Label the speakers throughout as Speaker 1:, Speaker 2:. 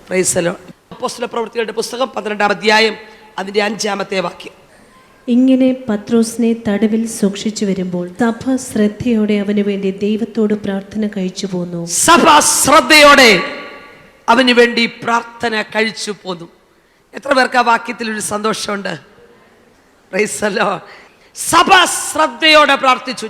Speaker 1: Price the Lord. അപ്പോസ്തലപ്രവൃത്തികളുടെ പുസ്തകം 12-ാം അധ്യായം അതിന്റെ 5-ാമത്തെ വാക്യം.
Speaker 2: ഇങ്ങനെ പത്രോസിനെ തടവിൽ സൂക്ഷിച്ചു വരുമ്പോൾ സഭ ശ്രദ്ധയോടെ അവന് വേണ്ടി ദൈവത്തോട് പ്രാർത്ഥന കഴിച്ചു പോന്നു.
Speaker 1: സഭ ശ്രദ്ധയോടെ അവന് വേണ്ടി പ്രാർത്ഥന കഴിച്ചു പോന്നു. എത്ര പേർക്ക് ആ വാക്യത്തിൽ ഒരു സന്തോഷമുണ്ട്? Price the Lord. സഭ ശ്രദ്ധയോടെ പ്രാർത്ഥിച്ചു.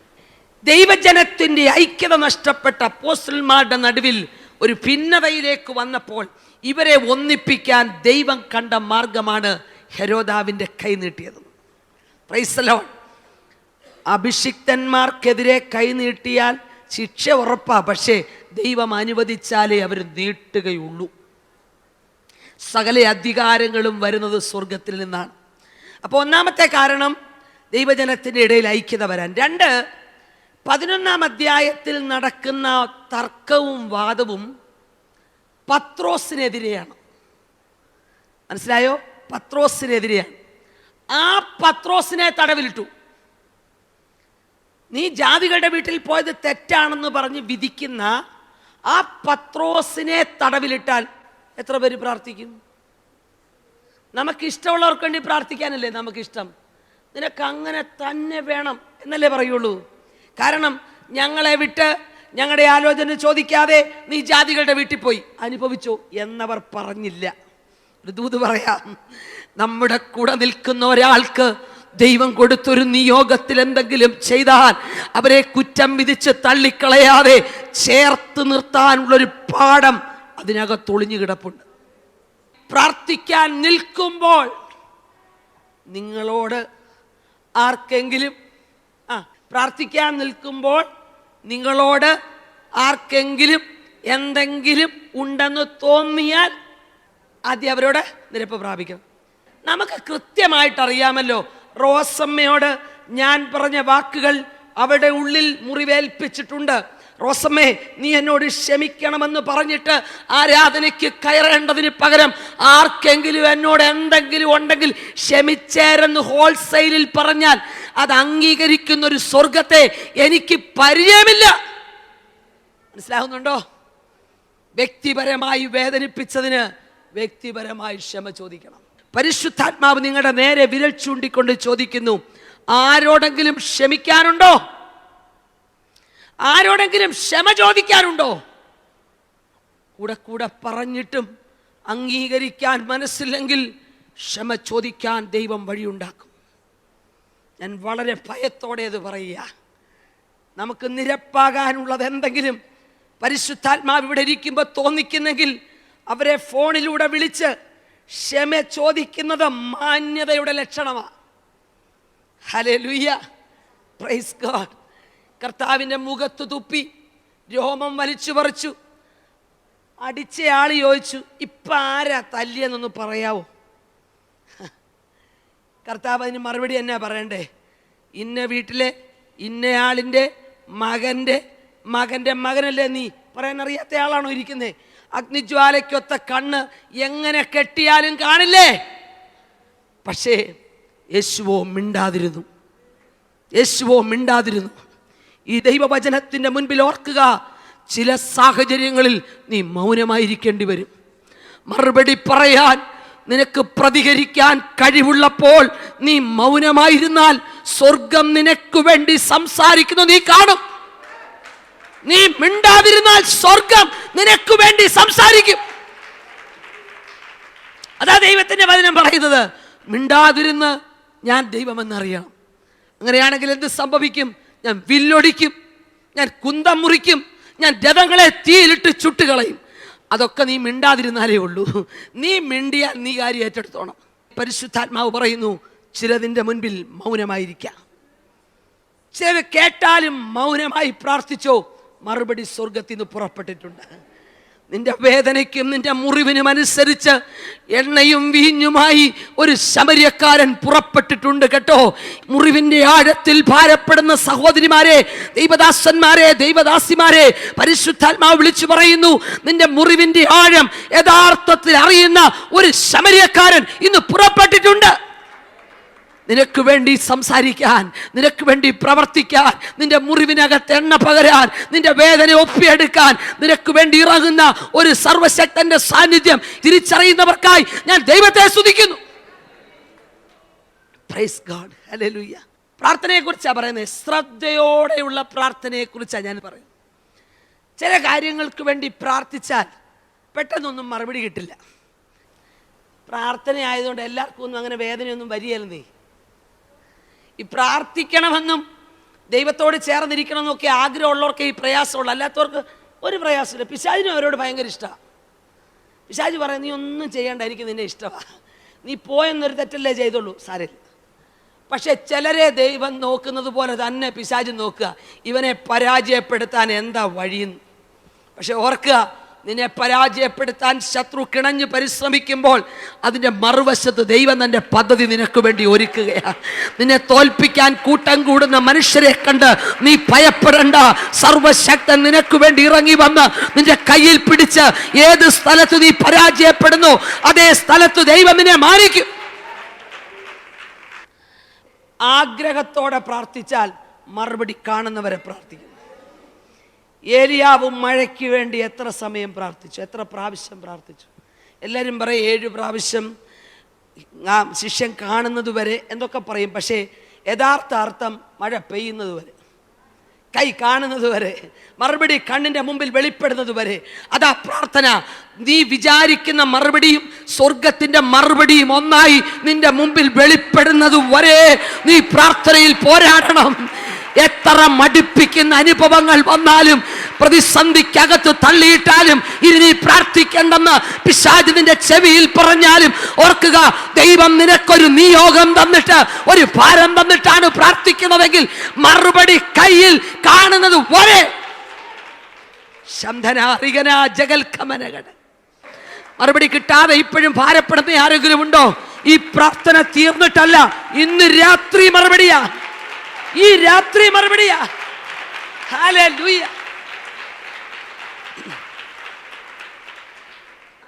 Speaker 1: ദൈവജനത്തിന്റെ ഐക്യത നഷ്ടപ്പെട്ട അപ്പോസ്തലന്മാരുടെ നടുവിൽ ഒരു ഭിന്നതയിലേക്ക് വന്നപ്പോൾ ഇവരെ ഒന്നിപ്പിക്കാൻ ദൈവം കണ്ട മാർഗമാണ് ഹെരോദാവിന്റെ കൈ നീട്ടിയത്. Price the Lord. അഭിഷിക്തന്മാർക്കെതിരെ കൈ നീട്ടിയാൽ ശിക്ഷ ഉറപ്പാ, പക്ഷേ ദൈവം അനുവദിച്ചാലേ അവർ നീട്ടുകയുള്ളൂ. സകല അധികാരങ്ങളും വരുന്നത് സ്വർഗത്തിൽ നിന്നാണ്. അപ്പോൾ ഒന്നാമത്തെ കാരണം ദൈവജനത്തിൻ്റെ ഇടയിൽ ഐക്യത വരാൻ. 2, 11-ാം അധ്യായത്തിൽ നടക്കുന്ന തർക്കവും വാദവും പത്രോസിനെതിരെയാണ്. മനസ്സിലായോ? പത്രോസിനെതിരെയാണ്. ആ പത്രോസിനെ തടവിലിട്ടു. നീ ജാതികളുടെ വീട്ടിൽ പോയത് തെറ്റാണെന്ന് പറഞ്ഞ് വിധിക്കുന്ന ആ പത്രോസിനെ തടവിലിട്ടാൽ എത്ര പേര് പ്രാർത്ഥിക്കും? നമുക്കിഷ്ടമുള്ളവർക്ക് വേണ്ടി പ്രാർത്ഥിക്കാനല്ലേ നമുക്കിഷ്ടം. നിനക്ക് അങ്ങനെ തന്നെ വേണം എന്നല്ലേ പറയുള്ളൂ. കാരണം ഞങ്ങളെ വിട്ട് ഞങ്ങളുടെ ആലോചന ചോദിക്കാതെ നീ ജാതികളുടെ വീട്ടിൽ പോയി അനുഭവിച്ചോ എന്നവർ പറഞ്ഞില്ല. ഒരു ദൂത് പറയാം. നമ്മുടെ കൂടെ നിൽക്കുന്ന ഒരാൾക്ക് ദൈവം കൊടുത്തൊരു നിയോഗത്തിൽ എന്തെങ്കിലും ചെയ്താൽ അവരെ കുറ്റം വിധിച്ച് തള്ളിക്കളയാതെ ചേർത്ത് നിർത്താനുള്ളൊരു പാഠം അതിനകത്തൊളിഞ്ഞു കിടപ്പുണ്ട്. പ്രാർത്ഥിക്കാൻ നിൽക്കുമ്പോൾ നിങ്ങളോട് ആർക്കെങ്കിലും പ്രാർത്ഥിക്കാൻ നിൽക്കുമ്പോൾ നിങ്ങളോട് ആർക്കെങ്കിലും എന്തെങ്കിലും ഉണ്ടെന്ന് തോന്നിയാൽ ആദ്യം അവരോട് നിരപ്പ് പ്രാപിക്കണം. നമുക്ക് കൃത്യമായിട്ടറിയാമല്ലോ, റോസമ്മയോട് ഞാൻ പറഞ്ഞ വാക്കുകൾ അവരുടെ ഉള്ളിൽ മുറിവേൽപ്പിച്ചിട്ടുണ്ട്. റോസമ്മേ, നീ എന്നോട് ക്ഷമിക്കണമെന്ന് പറഞ്ഞിട്ട് ആരാധനയ്ക്ക് കയറേണ്ടതിന് പകരം ആർക്കെങ്കിലും എന്നോട് എന്തെങ്കിലും ഉണ്ടെങ്കിൽ ക്ഷമിച്ചേരെന്ന് ഹോൾസെയിലിൽ പറഞ്ഞാൽ അത് അംഗീകരിക്കുന്ന ഒരു സ്വർഗത്തെ എനിക്ക് പരിചയമില്ല. മനസ്സിലാവുന്നുണ്ടോ? വ്യക്തിപരമായി വേദനിപ്പിച്ചതിന് വ്യക്തിപരമായി ക്ഷമ ചോദിക്കണം. പരിശുദ്ധാത്മാവ് നിങ്ങളുടെ നേരെ വിരൽ ചൂണ്ടിക്കൊണ്ട് ചോദിക്കുന്നു, ആരോടെങ്കിലും ക്ഷമിക്കാനുണ്ടോ? ആരോടെങ്കിലും ക്ഷമ ചോദിക്കാനുണ്ടോ? കൂടെ കൂടെ പറഞ്ഞിട്ടും അംഗീകരിക്കാൻ മനസ്സില്ലെങ്കിൽ ക്ഷമ ചോദിക്കാൻ ദൈവം വഴിയുണ്ടാക്കും. ഞാൻ വളരെ ഭയത്തോടെ അത് പറയുക. നമുക്ക് നിരപ്പാകാനുള്ളത് എന്തെങ്കിലും പരിശുദ്ധാത്മാവ് ഇവിടെ ഇരിക്കുമ്പോൾ തോന്നിക്കുന്നെങ്കിൽ അവരെ ഫോണിലൂടെ വിളിച്ച് ക്ഷമ ചോദിക്കുന്നത് മാന്യതയുടെ ലക്ഷണമാണ്. Hallelujah, praise God. കർത്താവിൻ്റെ മുഖത്ത് തുപ്പി രോമം വലിച്ചു പറിച്ചു. അടിച്ചയാൾ ചോദിച്ചു, ഇപ്പം ആരാ തല്ലിയെന്നൊന്ന് പറയാവോ? കർത്താവ് അതിന് മറുപടി എന്നാ പറയണ്ടേ? ഇന്ന വീട്ടിലെ ഇന്നയാളിൻ്റെ മകൻ്റെ മകനല്ലേ നീ? പറയാൻ അറിയാത്ത ആളാണോ ഇരിക്കുന്നത്? അഗ്നിജ്വാലയ്ക്കൊത്ത കണ്ണ് എങ്ങനെ കെട്ടിയാലും കാണില്ലേ? പക്ഷേ യേശുവോ മിണ്ടാതിരുന്നു. ഈ ദൈവവചനത്തിൻ്റെ മുൻപിൽ ഓർക്കുക, ചില സാഹചര്യങ്ങളിൽ നീ മൗനമായിരിക്കേണ്ടി വരും. മറുപടി പറയാൻ നിനക്ക് പ്രതികരിക്കാൻ കഴിവുള്ളപ്പോൾ നീ മൗനമായിരുന്നാൽ സ്വർഗം നിനക്ക് വേണ്ടി സംസാരിക്കുന്നു നീ കാണും. നീ മിണ്ടാതിരുന്നാൽ സ്വർഗം നിനക്ക് വേണ്ടി സംസാരിക്കും. അതാ ദൈവത്തിന്റെ വചനം പറയുന്നത്. മിണ്ടാതിരുന്ന് ഞാൻ ദൈവമെന്നറിയണം. അങ്ങനെയാണെങ്കിൽ എന്ത് സംഭവിക്കും? ഞാൻ വില്ലൊടിക്കും, ഞാൻ കുന്തം മുറിക്കും, ഞാൻ രഥങ്ങളെ തീയിലിട്ട് ചുട്ടുകളയും. അതൊക്കെ നീ മിണ്ടാതിരുന്നാലേ ഉള്ളൂ. നീ മിണ്ടിയാൽ നീ കാര്യം ഏറ്റെടുത്തോണം. പരിശുദ്ധാത്മാവ് പറയുന്നു, ചിലതിൻ്റെ മുൻപിൽ മൗനമായിരിക്കാം. ചിലത് കേട്ടാലും മൗനമായി പ്രാർത്ഥിച്ചോ, മറുപടി സ്വർഗത്തിൽ നിന്ന് പുറപ്പെട്ടിട്ടുണ്ട്. നിന്റെ വേദനയ്ക്കും നിന്റെ മുറിവിനും അനുസരിച്ച് എണ്ണയും വീഞ്ഞുമായി ഒരു ശമര്യക്കാരൻ പുറപ്പെട്ടിട്ടുണ്ട് കേട്ടോ. മുറിവിന്റെ ആഴത്തിൽ ഭാരപ്പെടുന്ന സഹോദരിമാരെ, ദൈവദാസന്മാരെ, ദൈവദാസിമാരെ, പരിശുദ്ധാത്മാവ് വിളിച്ചു പറയുന്നു, നിന്റെ മുറിവിന്റെ ആഴം യഥാർത്ഥത്തിൽ അറിയുന്ന ഒരു ശമര്യക്കാരൻ ഇന്ന് പുറപ്പെട്ടിട്ടുണ്ട്. നിനക്ക് വേണ്ടി സംസാരിക്കാൻ, നിനക്ക് വേണ്ടി പ്രവർത്തിക്കാൻ, നിന്റെ മുറിവിനകത്ത് എണ്ണ പകരാൻ, നിന്റെ വേദന ഒപ്പിയെടുക്കാൻ നിനക്ക് വേണ്ടി ഇറങ്ങുന്ന ഒരു സർവശക്തന്റെ സാന്നിധ്യം തിരിച്ചറിയുന്നവർക്കായി ഞാൻ ദൈവത്തെ സ്തുതിക്കുന്നു. Praise God, hallelujah. പ്രാർത്ഥനയെക്കുറിച്ചാണ് പറയുന്നത്. ശ്രദ്ധയോടെയുള്ള പ്രാർത്ഥനയെക്കുറിച്ചാണ് ഞാൻ പറയുന്നത്. ചില കാര്യങ്ങൾക്ക് വേണ്ടി പ്രാർത്ഥിച്ചാൽ പെട്ടെന്നൊന്നും മറുപടി കിട്ടില്ല. പ്രാർത്ഥന ആയതുകൊണ്ട് എല്ലാവർക്കും ഒന്നും അങ്ങനെ വേദനയൊന്നും വരികയല്ലെന്നേ. ഈ പ്രാർത്ഥിക്കണമെന്നും ദൈവത്തോട് ചേർന്നിരിക്കണമെന്നൊക്കെ ആഗ്രഹമുള്ളവർക്ക് ഈ പ്രയാസമുള്ളൂ, അല്ലാത്തവർക്ക് ഒരു പ്രയാസമില്ല. പിശാചിനും അവരോട് ഭയങ്കര ഇഷ്ടമാണ്. പിശാച് പറയാം, നീ ഒന്നും ചെയ്യേണ്ട, എനിക്ക് നിന്നെ ഇഷ്ടമാണ്, നീ പോയെന്നൊരു തെറ്റല്ലേ ചെയ്തുള്ളൂ, സാരമില്ല. പക്ഷെ ചിലരെ ദൈവം നോക്കുന്നത് പോലെ തന്നെ പിശാച് നോക്കുക, ഇവനെ പരാജയപ്പെടുത്താൻ എന്താ വഴിയെന്ന്. പക്ഷെ ഓർക്കുക, നിന്നെ പരാജയപ്പെടുത്താൻ ശത്രു കിണഞ്ഞ് പരിശ്രമിക്കുമ്പോൾ അതിൻ്റെ മറുവശത്ത് ദൈവം തൻ്റെ പദ്ധതി നിനക്ക് വേണ്ടി ഒരുക്കുകയാണ്. നിന്നെ തോൽപ്പിക്കാൻ കൂട്ടം കൂടുന്ന മനുഷ്യരെ കണ്ട് നീ ഭയപ്പെടേണ്ട. സർവശക്തൻ നിനക്ക് വേണ്ടി ഇറങ്ങി വന്ന് നിന്റെ കയ്യിൽ പിടിച്ച് ഏത് സ്ഥലത്ത് നീ പരാജയപ്പെടുന്നു അതേ സ്ഥലത്ത് ദൈവം നിന്നെ മാനിക്കും. ആഗ്രഹത്തോടെ പ്രാർത്ഥിച്ചാൽ മറുപടി കാണുന്നവരെ പ്രാർത്ഥിക്കും. ഏലിയാവും മഴയ്ക്ക് വേണ്ടി എത്ര സമയം പ്രാർത്ഥിച്ചു, എത്ര പ്രാവശ്യം പ്രാർത്ഥിച്ചു? എല്ലാവരും പറയും 7 പ്രാവശ്യം ശിഷ്യൻ കാണുന്നത് വരെ എന്തൊക്കെ പറയും. പക്ഷേ യഥാർത്ഥ അർത്ഥം മഴ പെയ്യുന്നത് വരെ, കൈ കാണുന്നത് വരെ, മറുപടി കണ്ണിൻ്റെ മുമ്പിൽ വെളിപ്പെടുന്നത് വരെ. അതാ പ്രാർത്ഥന. നീ വിചാരിക്കുന്ന മറുപടിയും സ്വർഗത്തിൻ്റെ മറുപടിയും ഒന്നായി നിന്റെ മുമ്പിൽ വെളിപ്പെടുന്നത് വരെ നീ പ്രാർത്ഥനയിൽ പോരാടണം. എത്ര മടുപ്പിക്കുന്ന അനുഭവങ്ങൾ വന്നാലും പ്രതിസന്ധിക്കകത്ത് തള്ളിയിട്ടാലും ഇനി നീ പ്രാർത്ഥിക്കേണ്ടെന്ന് പിശാച് നിന്റെ ചെവിയിൽ പറഞ്ഞാലും ഓർക്കുക, ദൈവം നിനക്കൊരു നിയോഗം തന്നിട്ട് ഒരു ഭാരം തന്നിട്ടാണ് പ്രാർത്ഥിക്കുന്നതെങ്കിൽ മറുപടി കയ്യിൽ കാണുന്നത് വരെ. മറുപടി കിട്ടാതെ ഇപ്പോഴും ഭാരപ്പെടുന്ന ആരെങ്കിലും ഉണ്ടോ? ഈ പ്രാർത്ഥന തീർന്നിട്ടല്ല, ഇന്ന് രാത്രി മറുപടിയാ, ഈ രാത്രി മറുപടിയാ. ഹല്ലേലൂയ.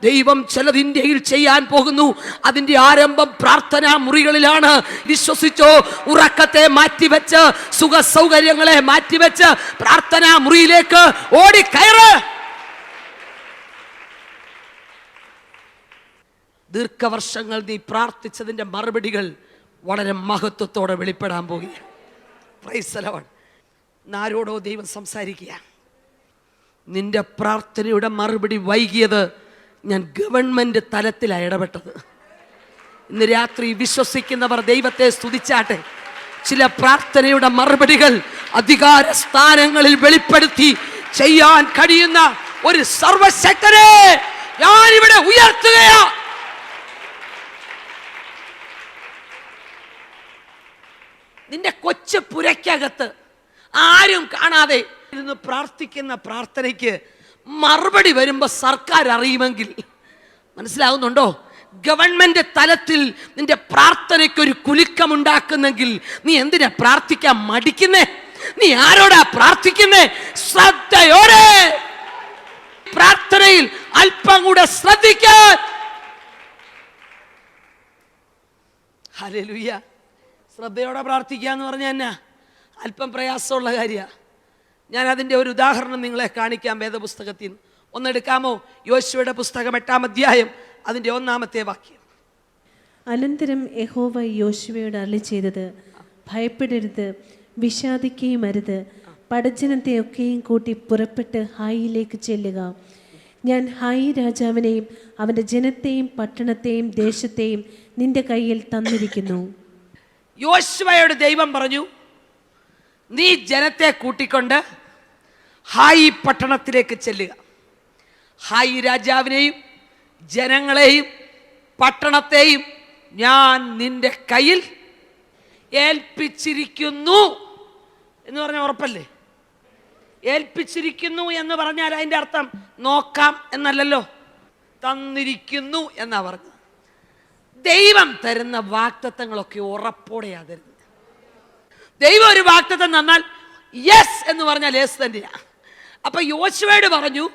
Speaker 1: ദൈവം ചിലത് ഇന്ത്യയിൽ ചെയ്യാൻ പോകുന്നു. അതിൻ്റെ ആരംഭം പ്രാർത്ഥനാ മുറികളിലാണ്. വിശ്വസിച്ചോ? ഉറക്കത്തെ മാറ്റിവെച്ച്, സുഖ സൗകര്യങ്ങളെ മാറ്റിവെച്ച് പ്രാർത്ഥനാ മുറിയിലേക്ക് ഓടിക്കയറ്. ദീർഘവർഷങ്ങൾ നീ പ്രാർത്ഥിച്ചതിൻ്റെ മറുപടികൾ വളരെ മഹത്വത്തോടെ വെളിപ്പെടാൻ പോകുകയാണ്. Praise the Lord. ആരോടോ ദൈവം സംസാരിക്കുക. നിന്റെ പ്രാർത്ഥനയുടെ മറുപടി വൈകിയത് ഞാൻ ഗവൺമെൻറ് തലത്തിലാണ് ഇടപെട്ടത്. ഇന്ന് രാത്രി വിശ്വസിക്കുന്നവർ ദൈവത്തെ സ്തുതിച്ചാട്ടെ. ചില പ്രാർത്ഥനയുടെ മറുപടികൾ അധികാര സ്ഥാനങ്ങളിൽ വെളിപ്പെടുത്തി ചെയ്യാൻ കഴിയുന്ന ഒരു സർവശക്തനെ ഞാനിവിടെ ഉയർത്തുകയാ. നിന്റെ കൊച്ചു പുരയ്ക്കകത്ത് ആരും കാണാതെ ഇരുന്ന് പ്രാർത്ഥിക്കുന്ന പ്രാർത്ഥനയ്ക്ക് മറുപടി വരുമ്പോൾ സർക്കാർ അറിയുമെങ്കിൽ, മനസ്സിലാകുന്നുണ്ടോ? ഗവൺമെന്റ് തലത്തിൽ നിന്റെ പ്രാർത്ഥനയ്ക്കൊരു കുലുക്കമുണ്ടാക്കുന്നെങ്കിൽ നീ എന്തിനാ പ്രാർത്ഥിക്കാൻ മടിക്കുന്നേ? നീ ആരോടാ പ്രാർത്ഥിക്കുന്നേ? ശ്രദ്ധയോടെ പ്രാർത്ഥനയിൽ അല്പം കൂടെ ശ്രദ്ധിക്കാൻ. ഹല്ലേലൂയ. ശ്രദ്ധയോടെ പ്രാർത്ഥിക്കുക എന്ന് പറഞ്ഞാൽ എന്നാ അല്പം പ്രയാസമുള്ള കാര്യമാണ്. ഞാൻ അതിൻ്റെ ഒരു ഉദാഹരണം നിങ്ങളെ കാണിക്കാം വേദപുസ്തകത്തിൽ നിന്ന്. ഒന്നെടുക്കാമോ? യോശുവയുടെ പുസ്തകം 8-ാം അധ്യായം അതിൻ്റെ 1-ാമത്തെ വാക്യം.
Speaker 2: അനന്തരം യഹോവ യോശുവയോട് അരുളിച്ചെയ്തത്, ഭയപ്പെടരുത്, വിഷാദിക്കുകയും അരുത്. പടജ്ജനത്തെ ഒക്കെയും കൂട്ടി പുറപ്പെട്ട് ഹായിയിലേക്ക് ചെല്ലുക. ഞാൻ ഹായി രാജാവിനെയും അവൻ്റെ ജനത്തെയും പട്ടണത്തെയും ദേശത്തെയും നിന്റെ കയ്യിൽ തന്നിരിക്കുന്നു.
Speaker 1: യോശുവയോട് ദൈവം പറഞ്ഞു, നീ ജനത്തെ കൂട്ടിക്കൊണ്ട് ഹായി പട്ടണത്തിലേക്ക് ചെല്ലുക. ഹായി രാജാവിനെയും ജനങ്ങളെയും പട്ടണത്തെയും ഞാൻ നിന്റെ കയ്യിൽ ഏൽപ്പിച്ചിരിക്കുന്നു എന്ന് പറഞ്ഞാൽ ഉറപ്പല്ലേ? ഏൽപ്പിച്ചിരിക്കുന്നു എന്ന് പറഞ്ഞാൽ അതിൻ്റെ അർത്ഥം നോക്കാം എന്നല്ലല്ലോ, തന്നിരിക്കുന്നു എന്നാ പറഞ്ഞത്. ദൈവം തരുന്ന വാഗ്ദത്തങ്ങളൊക്കെ ഉറപ്പോടെയാ തരുന്നത്. ദൈവം ഒരു വാഗ്ദത്തം തന്നാൽ യെസ് എന്ന് പറഞ്ഞാൽ യെസ് തന്നെയാ. അപ്പൊ യോശുവയോട് പറഞ്ഞു,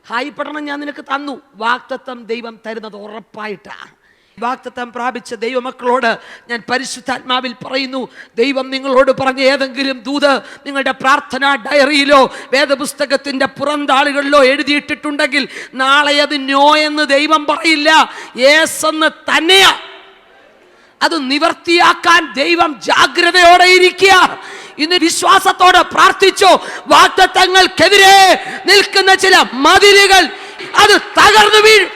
Speaker 1: ഹായ് പട്ടണം ഞാൻ നിനക്ക് തന്നു. വാഗ്ദത്തം ദൈവം തരുന്നത് ഉറപ്പായിട്ടാ. വാഗ്ദത്തം പ്രാപിച്ച ദൈവമക്കളോട് ഞാൻ പരിശുദ്ധാത്മാവിൽ പറയുന്നു, ദൈവം നിങ്ങളോട് പറഞ്ഞ ഏതെങ്കിലും ദൂത് നിങ്ങളുടെ പ്രാർത്ഥനാ ഡയറിയിലോ വേദപുസ്തകത്തിൻ്റെ പുറന്താളുകളിലോ എഴുതിയിട്ടിട്ടുണ്ടെങ്കിൽ നാളെ അത് നോ എന്ന് ദൈവം പറയില്ല, യേസ് എന്ന് തന്നെയാ. അത് നിവർത്തിയാക്കാൻ ദൈവം ജാഗ്രതയോടെ ഇരിക്കുക. ഇന്ന് വിശ്വാസത്തോടെ പ്രാർത്ഥിച്ചോ. വാഗ്ദത്തങ്ങൾക്കെതിരെ നിൽക്കുന്ന ചില മതിലുകൾ അത് തകർന്നു വീഴും.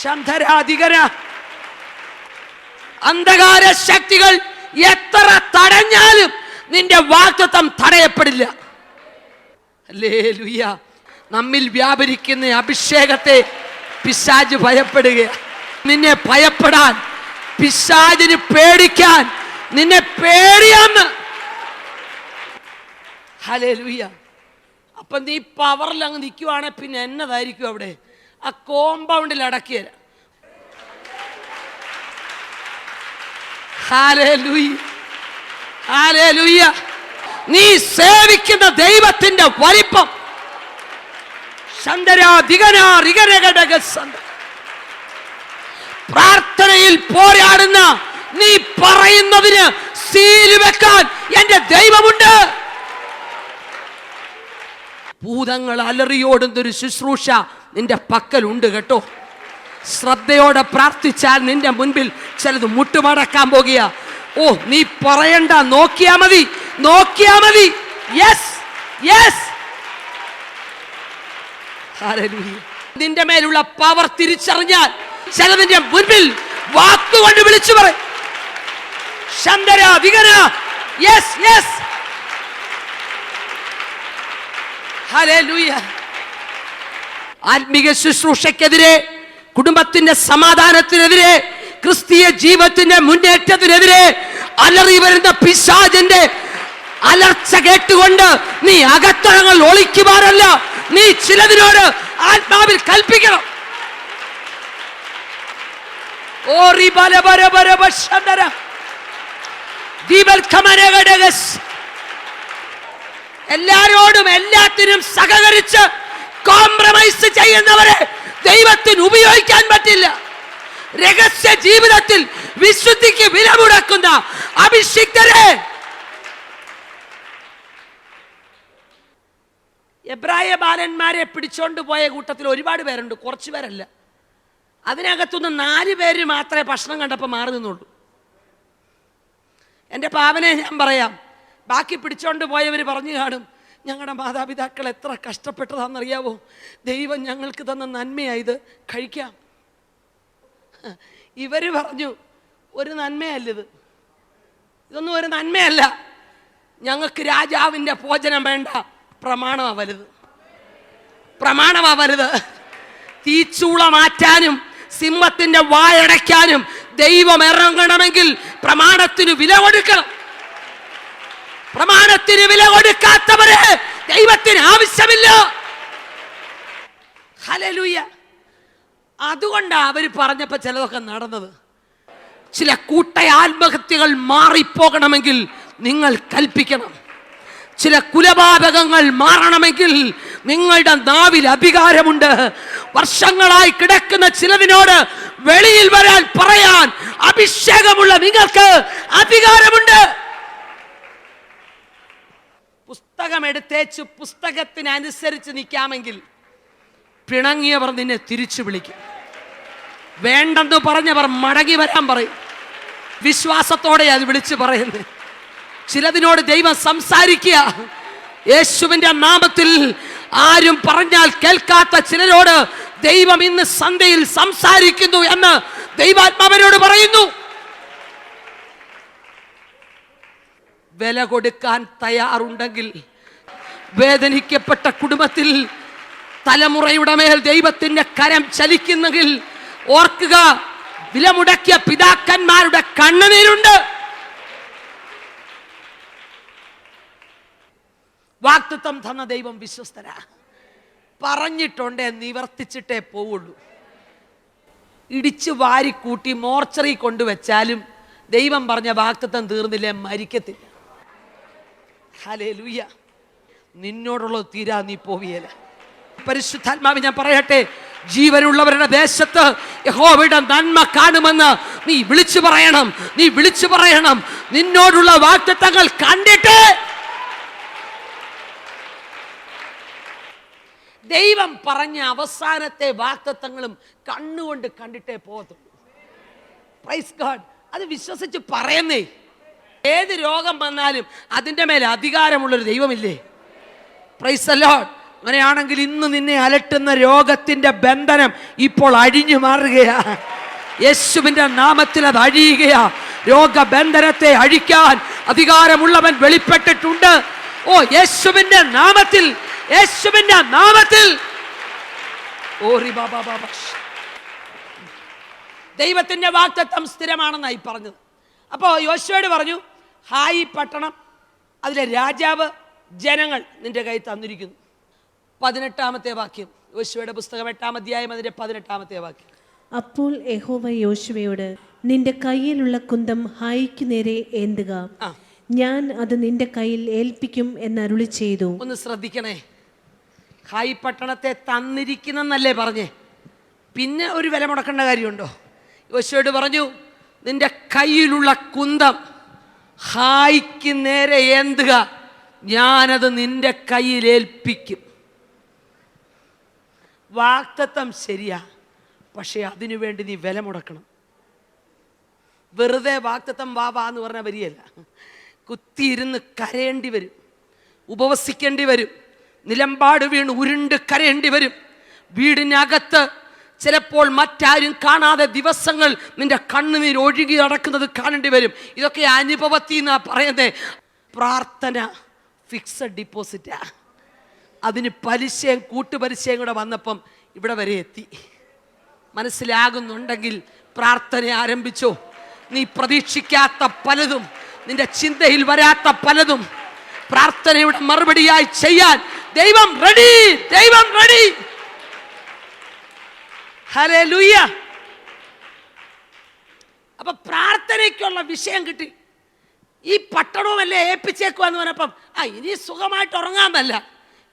Speaker 1: ശന്ധരാധികര അന്ധകാര ശക്തികൾ എത്ര തടഞ്ഞാലും നിന്റെ വാഗ്ദത്തം തടയപ്പെടില്ല. ഹല്ലേലൂയ. നമ്മിൽ വ്യാപരിക്കുന്ന അഭിഷേകത്തെ പിശാച് ഭയപ്പെടുക. നിന്നെ ഭയപ്പെടാൻ, പിശാചിന് പേടിക്കാൻ നിന്നെ പേടിയാന്ന്. ഹല്ലേലൂയ. അപ്പം നീ പവറിൽ അങ്ങ് നിൽക്കുവാണെങ്കിൽ പിന്നെ എന്നതായിരിക്കും അവിടെ? ആ കോമ്പൗണ്ടിൽ അടക്കിയത്. Hallelujah, hallelujah. നീ സേവിക്കുന്ന ദൈവത്തിന്റെ വലിപ്പം പ്രാർത്ഥനയിൽ പോരാടുന്ന നീ പറയുന്നതിന് സീല് വെക്കാൻ എന്റെ ദൈവമുണ്ട്. ഭൂതങ്ങൾ അലറിയോടുന്നൊരു ശുശ്രൂഷ നിന്റെ പക്കലുണ്ട് കേട്ടോ. ശ്രദ്ധയോടെ പ്രാർത്ഥിച്ചാൽ നിന്റെ മുൻപിൽ ചിലത് മുട്ടുമടക്കാൻ പോകുക. ഓ, നീ പറയണ്ട, നോക്കിയാ മതി, നോക്കിയാ മതി. Yes, yes. നിന്റെ മേലുള്ള പവർ തിരിച്ചറിഞ്ഞാൽ ചിലതിന്റെ മുൻപിൽ വാക്കുകൊണ്ട് വിളിച്ചു പറയും. Yes, yes. ഹല്ലേലൂയ. ആത്മീക ശുശ്രൂഷയ്ക്കെതിരെ, കുടുംബത്തിന്റെ സമാധാനത്തിനെതിരെ, ക്രിസ്തീയ ജീവിതത്തിന്റെ മുന്നേറ്റത്തിനെതിരെ അലറി വരുന്ന പിശാചിന്റെ അലർച്ച കേട്ടുകൊണ്ട് നീ അകത്തളങ്ങൾ ഒളിക്കുവാനല്ല, നീ ചിലതിനോട് ആത്മാവിൽ കൽപ്പിക്കണം. എല്ലാരോടും എല്ലാത്തിനും സഹകരിച്ച് കോംപ്രമൈസ് ചെയ്യുന്നവരെ ദൈവത്തിന് ഉപയോഗിക്കാൻ പറ്റില്ല. രഹസ്യ ജീവിതത്തിൽ വിശുദ്ധിക്ക് വില മുടക്കുന്ന അഭിഷിക്തരെ എബ്രായ ബാലന്മാരെ പിടിച്ചോണ്ട് പോയ കൂട്ടത്തിൽ ഒരുപാട് പേരുണ്ട്, കുറച്ച് പേരല്ല. അതിനകത്തുനിന്ന് 4 പേര് മാത്രമേ ഭക്ഷണം കണ്ടപ്പോൾ മാറി നിന്നുള്ളൂ. എൻ്റെ പാവനെ ഞാൻ പറയാം, ബാക്കി പിടിച്ചോണ്ട് പോയവർ പറഞ്ഞു കാണും, ഞങ്ങളുടെ മാതാപിതാക്കൾ എത്ര കഷ്ടപ്പെട്ടതാണെന്നറിയാവോ, ദൈവം ഞങ്ങൾക്ക് തന്ന നന്മയായത്, കഴിക്കാം. ഇവർ പറഞ്ഞു, ഒരു നന്മയല്ലിത്, ഇതൊന്നും ഒരു നന്മയല്ല, ഞങ്ങൾക്ക് രാജാവിൻ്റെ ഭോജനം വേണ്ട, പ്രമാണമാ വലുത്, പ്രമാണമാ വലുത്. തീച്ചൂള മാറ്റാനും സിംഹത്തിന്റെ വായടയ്ക്കാനും ദൈവം ഇറങ്ങണമെങ്കിൽ പ്രമാണത്തിന് വില കൊടുക്കണം. പ്രമാണത്തിന് വില കൊടുക്കാത്തവരെ ദൈവത്തിന് ആവശ്യമില്ല. ഹല്ലേലൂയ. അതുകൊണ്ടാണ് അവർ പറഞ്ഞപ്പോൾ ചിലതൊക്കെ നടന്നത്. ചില കൂട്ട ആത്മഹത്യകൾ മാറിപ്പോകണമെങ്കിൽ നിങ്ങൾ കൽപ്പിക്കണം. ചില കുലപാതകങ്ങൾ മാറണമെങ്കിൽ നിങ്ങളുടെ നാവിൽ അധികാരമുണ്ട്. വർഷങ്ങളായി കിടക്കുന്ന ചിലതിനോട് വെളിയിൽ വരാൻ പറയാൻ അഭിഷേകമുള്ള നിങ്ങൾക്ക് അധികാരമുണ്ട്. പുസ്തകം എടുത്തേച്ച് പുസ്തകത്തിനനുസരിച്ച് നിൽക്കാമെങ്കിൽ പിണങ്ങിയവർ നിന്നെ തിരിച്ചു വിളിക്കും. വേണ്ടെന്ന് പറഞ്ഞവർ മടങ്ങി വരാൻ പറയും. വിശ്വാസത്തോടെ അത് വിളിച്ചു പറയുന്നത്. ചിലതിനോട് ദൈവം സംസാരിക്കുക. യേശുവിന്റെ നാമത്തിൽ ആരും പറഞ്ഞാൽ കേൾക്കാത്ത ചിലരോട് ദൈവം ഇന്ന് സന്ധ്യയിൽ സംസാരിക്കുന്നു എന്ന് ദൈവാത്മാവനോട് പറയുന്നു. വില കൊടുക്കാൻ തയ്യാറുണ്ടെങ്കിൽ, വേദനിക്കപ്പെട്ട കുടുംബത്തിൽ തലമുറയുടെ മേൽ ദൈവത്തിന്റെ കരം ചലിക്കുന്നെങ്കിൽ ഓർക്കുക, വില മുടക്കിയ പിതാക്കന്മാരുടെ കണ്ണുനീരുണ്ട്. വാഗ്ദത്തം തന്ന ദൈവം വിശ്വസ്തരാ. പറഞ്ഞിട്ടുണ്ടേ നിവർത്തിച്ചിട്ടേ പോവുള്ളൂ. ഇടിച്ചു വാരിക്കൂട്ടി മോർച്ചറി കൊണ്ടുവച്ചാലും ദൈവം പറഞ്ഞ വാഗ്ദത്തം തീർന്നില്ലേ, മരിക്കത്തില്ല. ഹല്ലേലൂയ. നിന്നോടുള്ളത് തീരാ നീ പോവിയല്ല. പരിശുദ്ധാത്മാവ് ഞാൻ പറയട്ടെ, ജീവനുള്ളവരുടെ ദേശത്ത് യഹോവയുടെ നന്മ കാണുമെന്ന് നീ വിളിച്ചു പറയണം. നീ വിളിച്ചു പറയണം. നിന്നോടുള്ള വാഗ്ദത്തങ്ങൾ കണ്ടിട്ട് ദൈവം പറഞ്ഞ അവസാനത്തെ വാഗ്ദത്തങ്ങളും കണ്ണുകൊണ്ട് കണ്ടിട്ടേ പോകത്തുള്ളൂ. Praise God. അത് വിശ്വസിച്ച് പറയുന്നേ. ഏത് രോഗം വന്നാലും അതിൻ്റെ മേലെ അധികാരമുള്ളൊരു ദൈവമില്ലേ? Praise the Lord. അങ്ങനെയാണെങ്കിൽ ഇന്ന് നിന്നെ അലട്ടുന്ന രോഗത്തിന്റെ ബന്ധനം ഇപ്പോൾ അഴിഞ്ഞു മാറുകയാ. യേശുവിന്റെ നാമത്തിൽ അത് അഴിയുകയാ. രോഗബന്ധനത്തെ അഴിക്കാൻ അധികാരമുള്ളവൻ വെളിപ്പെട്ടിട്ടുണ്ട്. ഓ, യേശുവിന്റെ നാമത്തിൽ, യേശുവിന്റെ നാമത്തിൽ. ദൈവത്തിന്റെ വാഗ്ദത്തം സ്ഥിരമാണെന്നായി പറഞ്ഞത്. അപ്പോൾ യോശുവയോട് പറഞ്ഞു, ഹായി പട്ടണം, അതിലെ രാജാവ്, ജനങ്ങൾ നിന്റെ കയ്യിൽ തന്നിരിക്കുന്നു. 18-ാമത്തെ വാക്യം, യോശുവയുടെ പുസ്തകം 8-ാം അധ്യായം അതിന്റെ 18-ാമത്തെ വാക്യം.
Speaker 2: അപ്പോൾ യഹോവ യോശുവയോട്, നിന്റെ കയ്യിലുള്ള കുന്തം ഹായിക്ക് നേരെ ഏന്തുക, ഞാൻ അത് നിന്റെ കയ്യിൽ ഏൽപ്പിക്കും എന്നരുളി ചെയ്തു.
Speaker 1: ഒന്ന് ശ്രദ്ധിക്കണേ. ഹായി പട്ടണത്തെ തന്നിരിക്കുന്നല്ലേ പറഞ്ഞേ? പിന്നെ ഒരു വില മുടക്കേണ്ട കാര്യമുണ്ടോ? യോശുവയോട് പറഞ്ഞു, നിന്റെ കയ്യിലുള്ള കുന്തം ഹായിക്ക് നേരെ ഏന്തുക, ഞാനത് നിന്റെ കയ്യിൽ ഏൽപ്പിക്കും. വാഗ്ദത്തം ശരിയാ, പക്ഷെ അതിനുവേണ്ടി നീ വില മുടക്കണം. വെറുതെ വാഗ്ദത്തം വാ എന്ന് പറഞ്ഞാൽ വരികയല്ല. കുത്തിയിരുന്ന് കരയേണ്ടി വരും, ഉപവസിക്കേണ്ടി വരും, നിലമ്പാട് വീണ് ഉരുണ്ട് കരയേണ്ടി വരും. വീടിനകത്ത് ചിലപ്പോൾ മറ്റാരും കാണാതെ ദിവസങ്ങൾ നിന്റെ കണ്ണുനീർ ഒഴുകി നടക്കുന്നത് കാണേണ്ടി വരും. ഇതൊക്കെ അനുഭവത്തിൽ നിന്നാ പറയുന്നത്. പ്രാർത്ഥന ഫിക്സഡ് ഡിപ്പോസിറ്റാ. അതിന് പലിശയും കൂട്ടുപലിശയും കൂടെ വന്നപ്പം ഇവിടെ വരെ എത്തി. മനസ്സിലാകുന്നുണ്ടെങ്കിൽ പ്രാർത്ഥന ആരംഭിച്ചോ. നീ പ്രതീക്ഷിക്കാത്ത പലതും, നിന്റെ ചിന്തയിൽ വരാത്ത പലതും പ്രാർത്ഥനയുടെ മറുപടിയായി ചെയ്യാൻ ദൈവം റെഡി. ദൈവം റെഡി. ഹല്ലേലൂയ. അപ്പൊ പ്രാർത്ഥനയ്ക്കുള്ള വിഷയം കിട്ടി. ഈ പട്ടണവുമല്ലേ ഏൽപ്പിച്ചേക്കുവാന്ന് പറഞ്ഞപ്പം ഇനി സുഖമായിട്ട് ഉറങ്ങാമല്ല.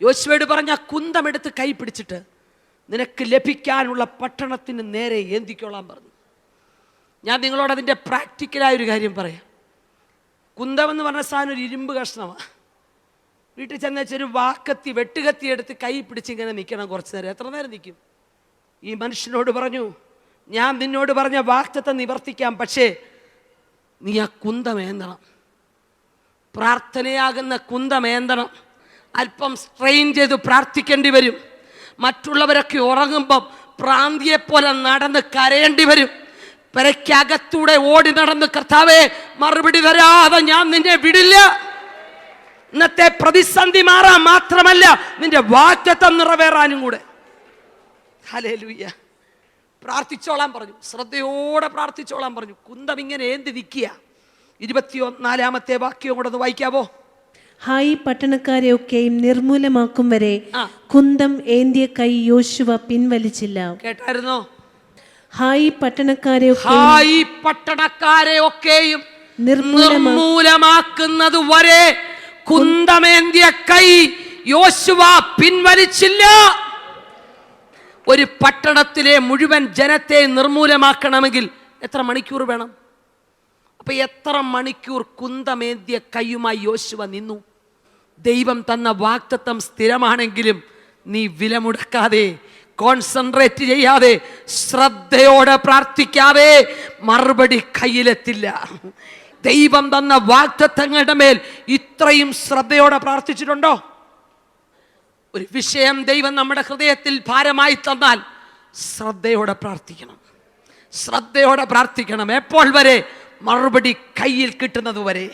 Speaker 1: യോശുവയോട് പറഞ്ഞ കുന്തമെടുത്ത് കൈ പിടിച്ചിട്ട് നിനക്ക് ലഭിക്കാനുള്ള പട്ടണത്തിന് നേരെ ഏന്തിക്കോളാൻ പറഞ്ഞു. ഞാൻ നിങ്ങളോട് അതിൻ്റെ പ്രാക്ടിക്കലായൊരു കാര്യം പറയാം. കുന്തമെന്ന് പറഞ്ഞ സാധനം ഒരു ഇരുമ്പ് കഷ്ണമാണ്. വീട്ടിൽ ചെന്ന് വെച്ചൊരു വാക്കത്തി, വെട്ടുകത്തി എടുത്ത് കൈ പിടിച്ചിങ്ങനെ നിൽക്കണം കുറച്ച് നേരം. എത്ര നേരം നിൽക്കും? ഈ മനുഷ്യനോട് പറഞ്ഞു, ഞാൻ നിന്നോട് പറഞ്ഞ വാഗ്ദത്തം നിവർത്തിക്കാം, പക്ഷേ നീ ആ കുന്തമേന്തണം. പ്രാർത്ഥനയാകുന്ന കുന്തമേന്തണം. അല്പം സ്ട്രെയിൻ ചെയ്ത് പ്രാർത്ഥിക്കേണ്ടി വരും. മറ്റുള്ളവരൊക്കെ ഉറങ്ങുമ്പം പ്രാന്തിയെപ്പോലെ നടന്ന് കരയേണ്ടി വരും. പെരയ്ക്കകത്തൂടെ ഓടി നടന്ന്, കർത്താവേ മറുപടി തരാതെ ഞാൻ നിന്നെ വിടില്ല. ഇന്നത്തെ പ്രതിസന്ധി മാറാൻ മാത്രമല്ല, നിന്റെ വാഗ്ദത്തം നിറവേറാനും കൂടെ. ഹല്ലേലൂയ. പ്രാർത്ഥിച്ചോളാൻ പറഞ്ഞു, ശ്രദ്ധയോടെ പ്രാർത്ഥിച്ചോളാൻ പറഞ്ഞു. കുന്തം ഇങ്ങനെ ഏന്തി നിൽക്കുക. 24-ാമത്തെ വാക്യം കൂടെ ഒന്ന് വായിക്കാവോ?
Speaker 2: ഹായി പട്ടണക്കാരെ ഒക്കെയും നിർമൂലമാക്കും വരെ കുന്തം ഏന്തിയ കൈ യോശുവ പിൻവലിച്ചില്ല.
Speaker 1: കേട്ടായിരുന്നോ?
Speaker 2: ഹായി പട്ടണക്കാരെ
Speaker 1: ഒക്കെയും നിർമൂലമാക്കുന്നത് വരെ കുന്തമേന്തിയ കൈ യോശുവ പിൻവലിച്ചില്ല. ഒരു പട്ടണത്തിലെ മുഴുവൻ ജനത്തെ നിർമൂലമാക്കണമെങ്കിൽ എത്ര മണിക്കൂർ വേണം? അപ്പൊ എത്ര മണിക്കൂർ കുന്തമേന്തിയ കൈയുമായി യോശുവ നിന്നു? ദൈവം തന്ന വാഗ്ദത്തം സ്ഥിരമാണെങ്കിലും നീ വില മുടക്കാതെ, കോൺസെൻട്രേറ്റ് ചെയ്യാതെ, ശ്രദ്ധയോടെ പ്രാർത്ഥിക്കാതെ മറുപടി കയ്യിലെത്തില്ല. ദൈവം തന്ന വാഗ്ദത്തങ്ങളുടെ മേൽ ഇത്രയും ശ്രദ്ധയോടെ പ്രാർത്ഥിച്ചിട്ടുണ്ടോ? ഒരു വിഷയം ദൈവം നമ്മുടെ ഹൃദയത്തിൽ ഭാരമായി തന്നാൽ ശ്രദ്ധയോടെ പ്രാർത്ഥിക്കണം. ശ്രദ്ധയോടെ പ്രാർത്ഥിക്കണം. എപ്പോൾ വരെ? മറുപടി കയ്യിൽ കിട്ടുന്നത് വരെ,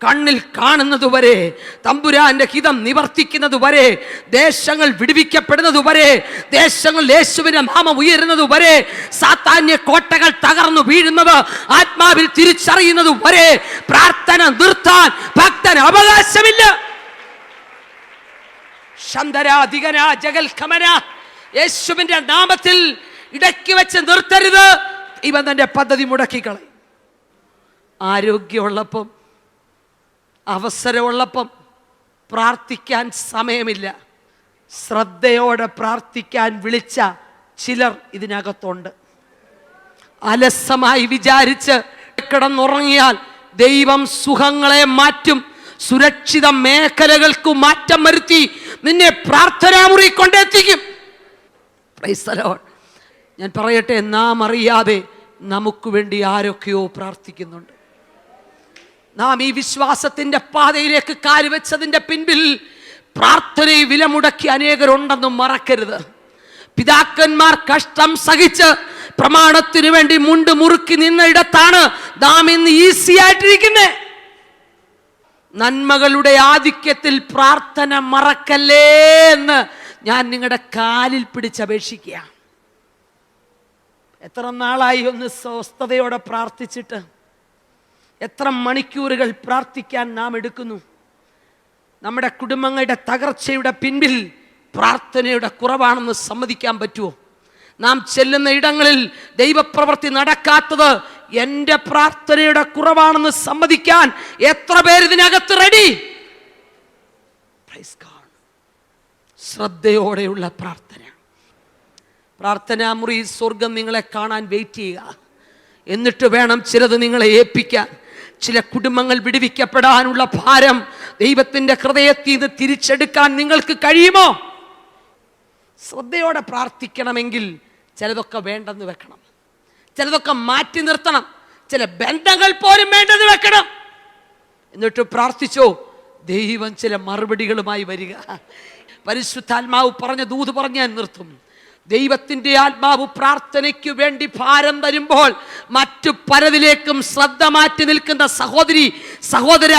Speaker 1: കണ്ണിൽ കാണുന്നത് വരെ, തമ്പുരാന്റെ ഹിതം നിവർത്തിക്കുന്നത് വരെ, ദേശങ്ങൾ വിടുവിക്കപ്പെടുന്നത് വരെ, ദേശങ്ങൾ യേശുവിന്റെ നാമം ഉയരുന്നത് വരെ, സാത്താന്യ കോട്ടകൾ തകർന്നു വീഴുന്നത് ആത്മാവിൽ തിരിച്ചറിയുന്നത് വരെ പ്രാർത്ഥന നിർത്താൻ ഭക്തന് അവകാശമില്ല. യേശുവിന്റെ നാമത്തിൽ ഇടയ്ക്ക് വെച്ച് നിർത്തരുത്. ഇവൻ തന്റെ പദ്ധതി മുടക്കിക്കളയും. ആരോഗ്യമുള്ളപ്പം, അവസരമുള്ളപ്പം പ്രാർത്ഥിക്കാൻ സമയമില്ല. ശ്രദ്ധയോടെ പ്രാർത്ഥിക്കാൻ വിളിച്ച ചിലർ ഇതിനകത്തുണ്ട്. അലസമായി വിചാരിച്ച് കിടന്നുറങ്ങിയാൽ ദൈവം സുഖങ്ങളെ മാറ്റും. സുരക്ഷിത മേഖലകൾക്ക് മാറ്റം വരുത്തി നിന്നെ പ്രാർത്ഥനാ മുറി കൊണ്ടെത്തിക്കും. Price the Lord. ഞാൻ പറയട്ടെ, നാം അറിയാതെ നമുക്ക് വേണ്ടി ആരൊക്കെയോ പ്രാർത്ഥിക്കുന്നുണ്ട്. നാം ഈ വിശ്വാസത്തിന്റെ പാതയിലേക്ക് കാലുവെച്ചതിന്റെ പിൻപിൽ പ്രാർത്ഥനയെ വിലമുടക്കി അനേകരുണ്ടെന്നും മറക്കരുത്. പിതാക്കന്മാർ കഷ്ടം സഹിച്ച് പ്രമാണത്തിനു വേണ്ടി മുണ്ട് മുറുക്കി നിന്ന ഇടത്താണ് നാം ഇന്ന് ഈസി ആയിട്ടിരിക്കുന്നത്. നന്മകളുടെ ആധിക്യത്തിൽ പ്രാർത്ഥന മറക്കല്ലേ എന്ന് ഞാൻ നിങ്ങളുടെ കാലിൽ പിടിച്ചപേക്ഷിക്കുക. എത്ര നാളായി ഒന്ന് സ്വസ്ഥതയോടെ പ്രാർത്ഥിച്ചിട്ട്? എത്ര മണിക്കൂറുകൾ പ്രാർത്ഥിക്കാൻ നാം എടുക്കുന്നു? നമ്മുടെ കുടുംബങ്ങളുടെ തകർച്ചയുടെ പിൻപിൽ പ്രാർത്ഥനയുടെ കുറവാണെന്ന് സമ്മതിക്കാൻ പറ്റുമോ? നാം ചെല്ലുന്ന ഇടങ്ങളിൽ ദൈവപ്രവൃത്തി നടക്കാത്തത് എൻ്റെ പ്രാർത്ഥനയുടെ കുറവാണെന്ന് സമ്മതിക്കാൻ എത്ര പേര് ഇതിനകത്ത് റെഡി? ശ്രദ്ധയോടെയുള്ള പ്രാർത്ഥന. പ്രാർത്ഥനാ മുറി സ്വർഗം നിങ്ങളെ കാണാൻ വെയിറ്റ് ചെയ്യുക. എന്നിട്ട് വേണം ചിലത് നിങ്ങളെ ഏൽപ്പിക്കാൻ. ചില കുടുംബങ്ങൾ വിടുവിക്കപ്പെടാനുള്ള ഭാരം ദൈവത്തിൻ്റെ ഹൃദയത്തിൽ നിന്ന് തിരിച്ചെടുക്കാൻ നിങ്ങൾക്ക് കഴിയുമോ? ശ്രദ്ധയോടെ പ്രാർത്ഥിക്കണമെങ്കിൽ ചിലതൊക്കെ വേണ്ടെന്ന് വെക്കണം, ചിലതൊക്കെ മാറ്റി നിർത്തണം, ചില ബന്ധങ്ങൾ പോലും വേണ്ടെന്ന് വെക്കണം. എന്നിട്ട് പ്രാർത്ഥിച്ചോ, ദൈവം ചില മറുപടികളുമായി വരിക. പരിശുദ്ധാത്മാവ് പറഞ്ഞ ദൂത് പറഞ്ഞ് ഞാൻ നിർത്തും. ദൈവത്തിൻ്റെ ആത്മാവ് പ്രാർത്ഥനയ്ക്ക് വേണ്ടി ഭാരം തരുമ്പോൾ മറ്റു പലതിലേക്കും ശ്രദ്ധ മാറ്റി നിൽക്കുന്ന സഹോദര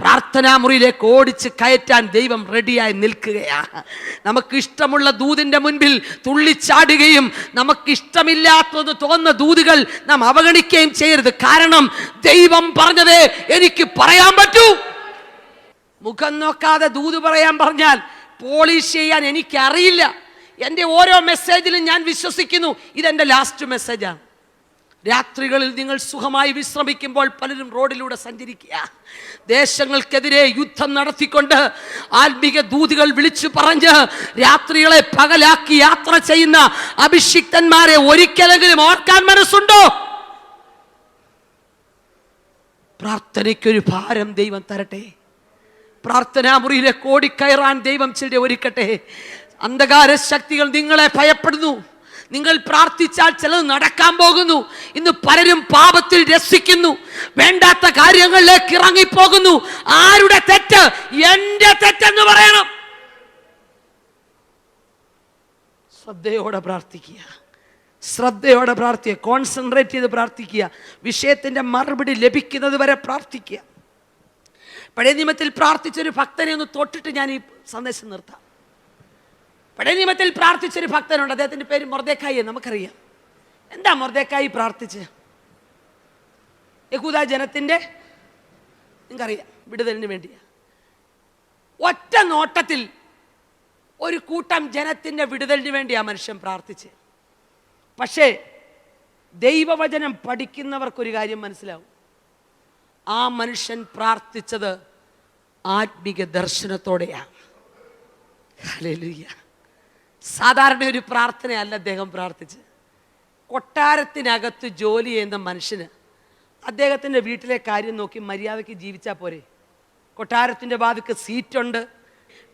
Speaker 1: പ്രാർത്ഥനാ മുറിയിലേക്ക് ഓടിച്ച് കയറ്റാൻ ദൈവം റെഡിയായി നിൽക്കുകയാണ്. നമുക്കിഷ്ടമുള്ള ദൂതിൻ്റെ മുൻപിൽ തുള്ളിച്ചാടുകയും നമുക്കിഷ്ടമില്ലാത്തതെന്ന് തോന്നുന്ന ദൂതുകൾ നാം അവഗണിക്കുകയും ചെയ്യരുത്. കാരണം ദൈവം പറഞ്ഞതേ എനിക്ക് പറയാൻ പറ്റൂ. മുഖം നോക്കാതെ ദൂത് പറയാൻ പറഞ്ഞാൽ പോളിഷ് ചെയ്യാൻ എനിക്കറിയില്ല. എൻ്റെ ഓരോ മെസ്സേജിലും ഞാൻ വിശ്വസിക്കുന്നു ഇതെൻ്റെ ലാസ്റ്റ് മെസ്സേജാണ്. രാത്രികളിൽ നിങ്ങൾ സുഖമായി വിശ്രമിക്കുമ്പോൾ പലരും റോഡിലൂടെ സഞ്ചരിക്കുക. ദേശങ്ങൾക്കെതിരെ യുദ്ധം നടത്തിക്കൊണ്ട് ആത്മീക ദൂതുകൾ വിളിച്ചു പറഞ്ഞ് രാത്രികളെ പകലാക്കി യാത്ര ചെയ്യുന്ന അഭിഷിക്തന്മാരെ ഒരിക്കലെങ്കിലും ഓർക്കാൻ മനസ്സുണ്ടോ? പ്രാർത്ഥനയ്ക്കൊരു ഭാരം ദൈവം തരട്ടെ. പ്രാർത്ഥനാ മുറിയിലേക്ക് ഓടിക്കയറാൻ ദൈവം ചില ഒരുക്കട്ടെ. അന്ധകാര ശക്തികൾ നിങ്ങളെ ഭയപ്പെടുന്നു. നിങ്ങൾ പ്രാർത്ഥിച്ചാൽ ചിലത് നടക്കാൻ പോകുന്നു. ഇന്ന് പലരും പാപത്തിൽ രസിക്കുന്നു, വേണ്ടാത്ത കാര്യങ്ങളിലേക്ക് ഇറങ്ങിപ്പോകുന്നു. ആരുടെ തെറ്റ്? എൻ്റെ തെറ്റെന്ന് പറയണം. ശ്രദ്ധയോടെ പ്രാർത്ഥിക്കുക, ശ്രദ്ധയോടെ പ്രാർത്ഥിക്കുക, കോൺസെൻട്രേറ്റ് ചെയ്ത് പ്രാർത്ഥിക്കുക. വിഷയത്തിൻ്റെ മറുപടി ലഭിക്കുന്നത് വരെ പ്രാർത്ഥിക്കുക. പഴയ നിയമത്തിൽ പ്രാർത്ഥിച്ചൊരു ഭക്തനെ ഒന്ന് തൊട്ടിട്ട് ഞാൻ ഈ സന്ദേശം നിർത്താം. പഴയ നിയമത്തിൽ പ്രാർത്ഥിച്ചൊരു ഭക്തനുണ്ട്. അദ്ദേഹത്തിൻ്റെ പേര് മൊർദെഖായി. നമുക്കറിയാം എന്താ മൊർദെഖായി പ്രാർത്ഥിച്ച്? യഹൂദ ജനത്തിൻ്റെ നിങ്ങൾക്കറിയാം വിടുതലിന് വേണ്ടിയാ. ഒറ്റ നോട്ടത്തിൽ ഒരു കൂട്ടം ജനത്തിൻ്റെ വിടുതലിന് വേണ്ടി ആ മനുഷ്യൻ പ്രാർത്ഥിച്ച്. പക്ഷേ ദൈവവചനം പഠിക്കുന്നവർക്കൊരു കാര്യം മനസ്സിലാവും. ആ മനുഷ്യൻ പ്രാർത്ഥിച്ചത് ആത്മീക ദർശനത്തോടെയാണ്. ഹല്ലേലൂയ. സാധാരണ ഒരു പ്രാർത്ഥനയല്ല അദ്ദേഹം പ്രാർത്ഥിച്ച്. കൊട്ടാരത്തിനകത്ത് ജോലി ചെയ്യുന്ന മനുഷ്യന് അദ്ദേഹത്തിൻ്റെ വീട്ടിലെ കാര്യം നോക്കി മര്യാദയ്ക്ക് ജീവിച്ചാൽ പോരെ? കൊട്ടാരത്തിൻ്റെ വാതിക്ക് സീറ്റുണ്ട്,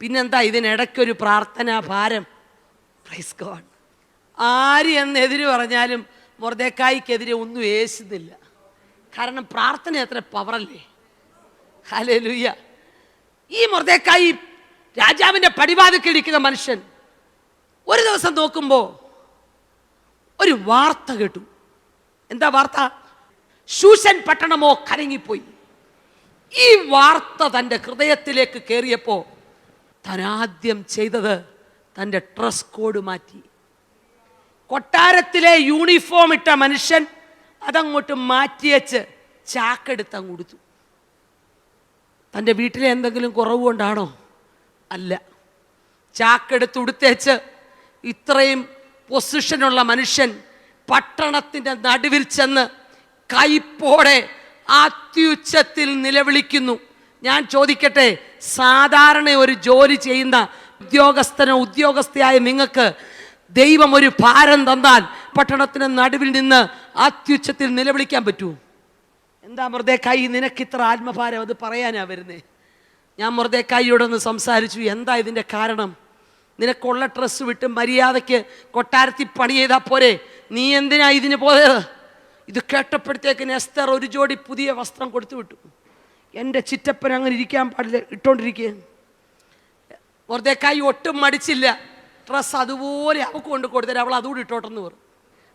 Speaker 1: പിന്നെന്താ ഇതിനിടയ്ക്കൊരു പ്രാർത്ഥനാ ഭാരം? Praise God. ആര് എന്നെതിര് പറഞ്ഞാലും മൊർദെഖായിക്കെതിരെ ഒന്നും ഏശുന്നില്ല. കാരണം പ്രാർത്ഥന എത്ര പവറല്ലേ. ഹല്ലേലൂയ. ഈ മൊർദെഖായി രാജാവിൻ്റെ പടിവാതിക്കലിരിക്കുന്ന മനുഷ്യൻ ഒരു ദിവസം നോക്കുമ്പോൾ ഒരു വാർത്ത കേട്ടു. എന്താ വാർത്ത? ശൂഷൻ പട്ടണമോ കലങ്ങിപ്പോയി. ഈ വാർത്ത തൻ്റെ ഹൃദയത്തിലേക്ക് കയറിയപ്പോൾ താൻ ആദ്യം ചെയ്തത് തൻ്റെ ഡ്രസ് കോഡ് മാറ്റി. കൊട്ടാരത്തിലെ യൂണിഫോം ഇട്ട മനുഷ്യൻ അതങ്ങോട്ട് മാറ്റിയച്ച് ചാക്കെടുത്ത് അങ്ങ് കൊടുത്തു. തൻ്റെ വീട്ടിലെ എന്തെങ്കിലും കുറവ് കൊണ്ടാണോ? അല്ല. ചാക്കെടുത്ത് ഉടുത്തേച്ച് ഇത്രയും പൊസിഷനുള്ള മനുഷ്യൻ പട്ടണത്തിൻ്റെ നടുവിൽ ചെന്ന് കൈപ്പോടെ അത്യുച്ചത്തിൽ നിലവിളിക്കുന്നു. ഞാൻ ചോദിക്കട്ടെ, സാധാരണ ഒരു ജോലി ചെയ്യുന്ന ഉദ്യോഗസ്ഥനോ ഉദ്യോഗസ്ഥയായ നിങ്ങൾക്ക് ദൈവം ഒരു ഭാരം തന്നാൽ പട്ടണത്തിന് നടുവിൽ നിന്ന് അത്യുച്ചത്തിൽ നിലവിളിക്കാൻ പറ്റൂ? എന്താ മൊർദെഖായി നിനക്കിത്ര ആത്മഭാരം? അത് പറയാനാ വരുന്നേ. ഞാൻ മൊർദെഖായിയോടൊന്ന് സംസാരിച്ചു. എന്താ ഇതിൻ്റെ കാരണം? നിനക്കുള്ള ഡ്രസ്സ് വിട്ട് മര്യാദയ്ക്ക് കൊട്ടാരത്തിൽ പണി ചെയ്താൽ പോരെ, നീ എന്തിനാ ഇതിന് പോയത്? ഇത് കേട്ടപ്പോഴത്തേക്കിന് എസ്തർ ഒരു ജോഡി പുതിയ വസ്ത്രം കൊടുത്തു വിട്ടു. എൻ്റെ ചിറ്റപ്പൻ അങ്ങനെ ഇരിക്കാൻ പാടില്ല, ഇട്ടോണ്ടിരിക്കുക. മൊർദെഖായി ഒട്ടും മടിച്ചില്ല. ഡ്രസ്സ് അതുപോലെ അവൾക്ക് കൊണ്ട് കൊടുത്തരാം, അവൾ അതുകൂടി ഇട്ടോട്ടെന്ന് പറഞ്ഞു.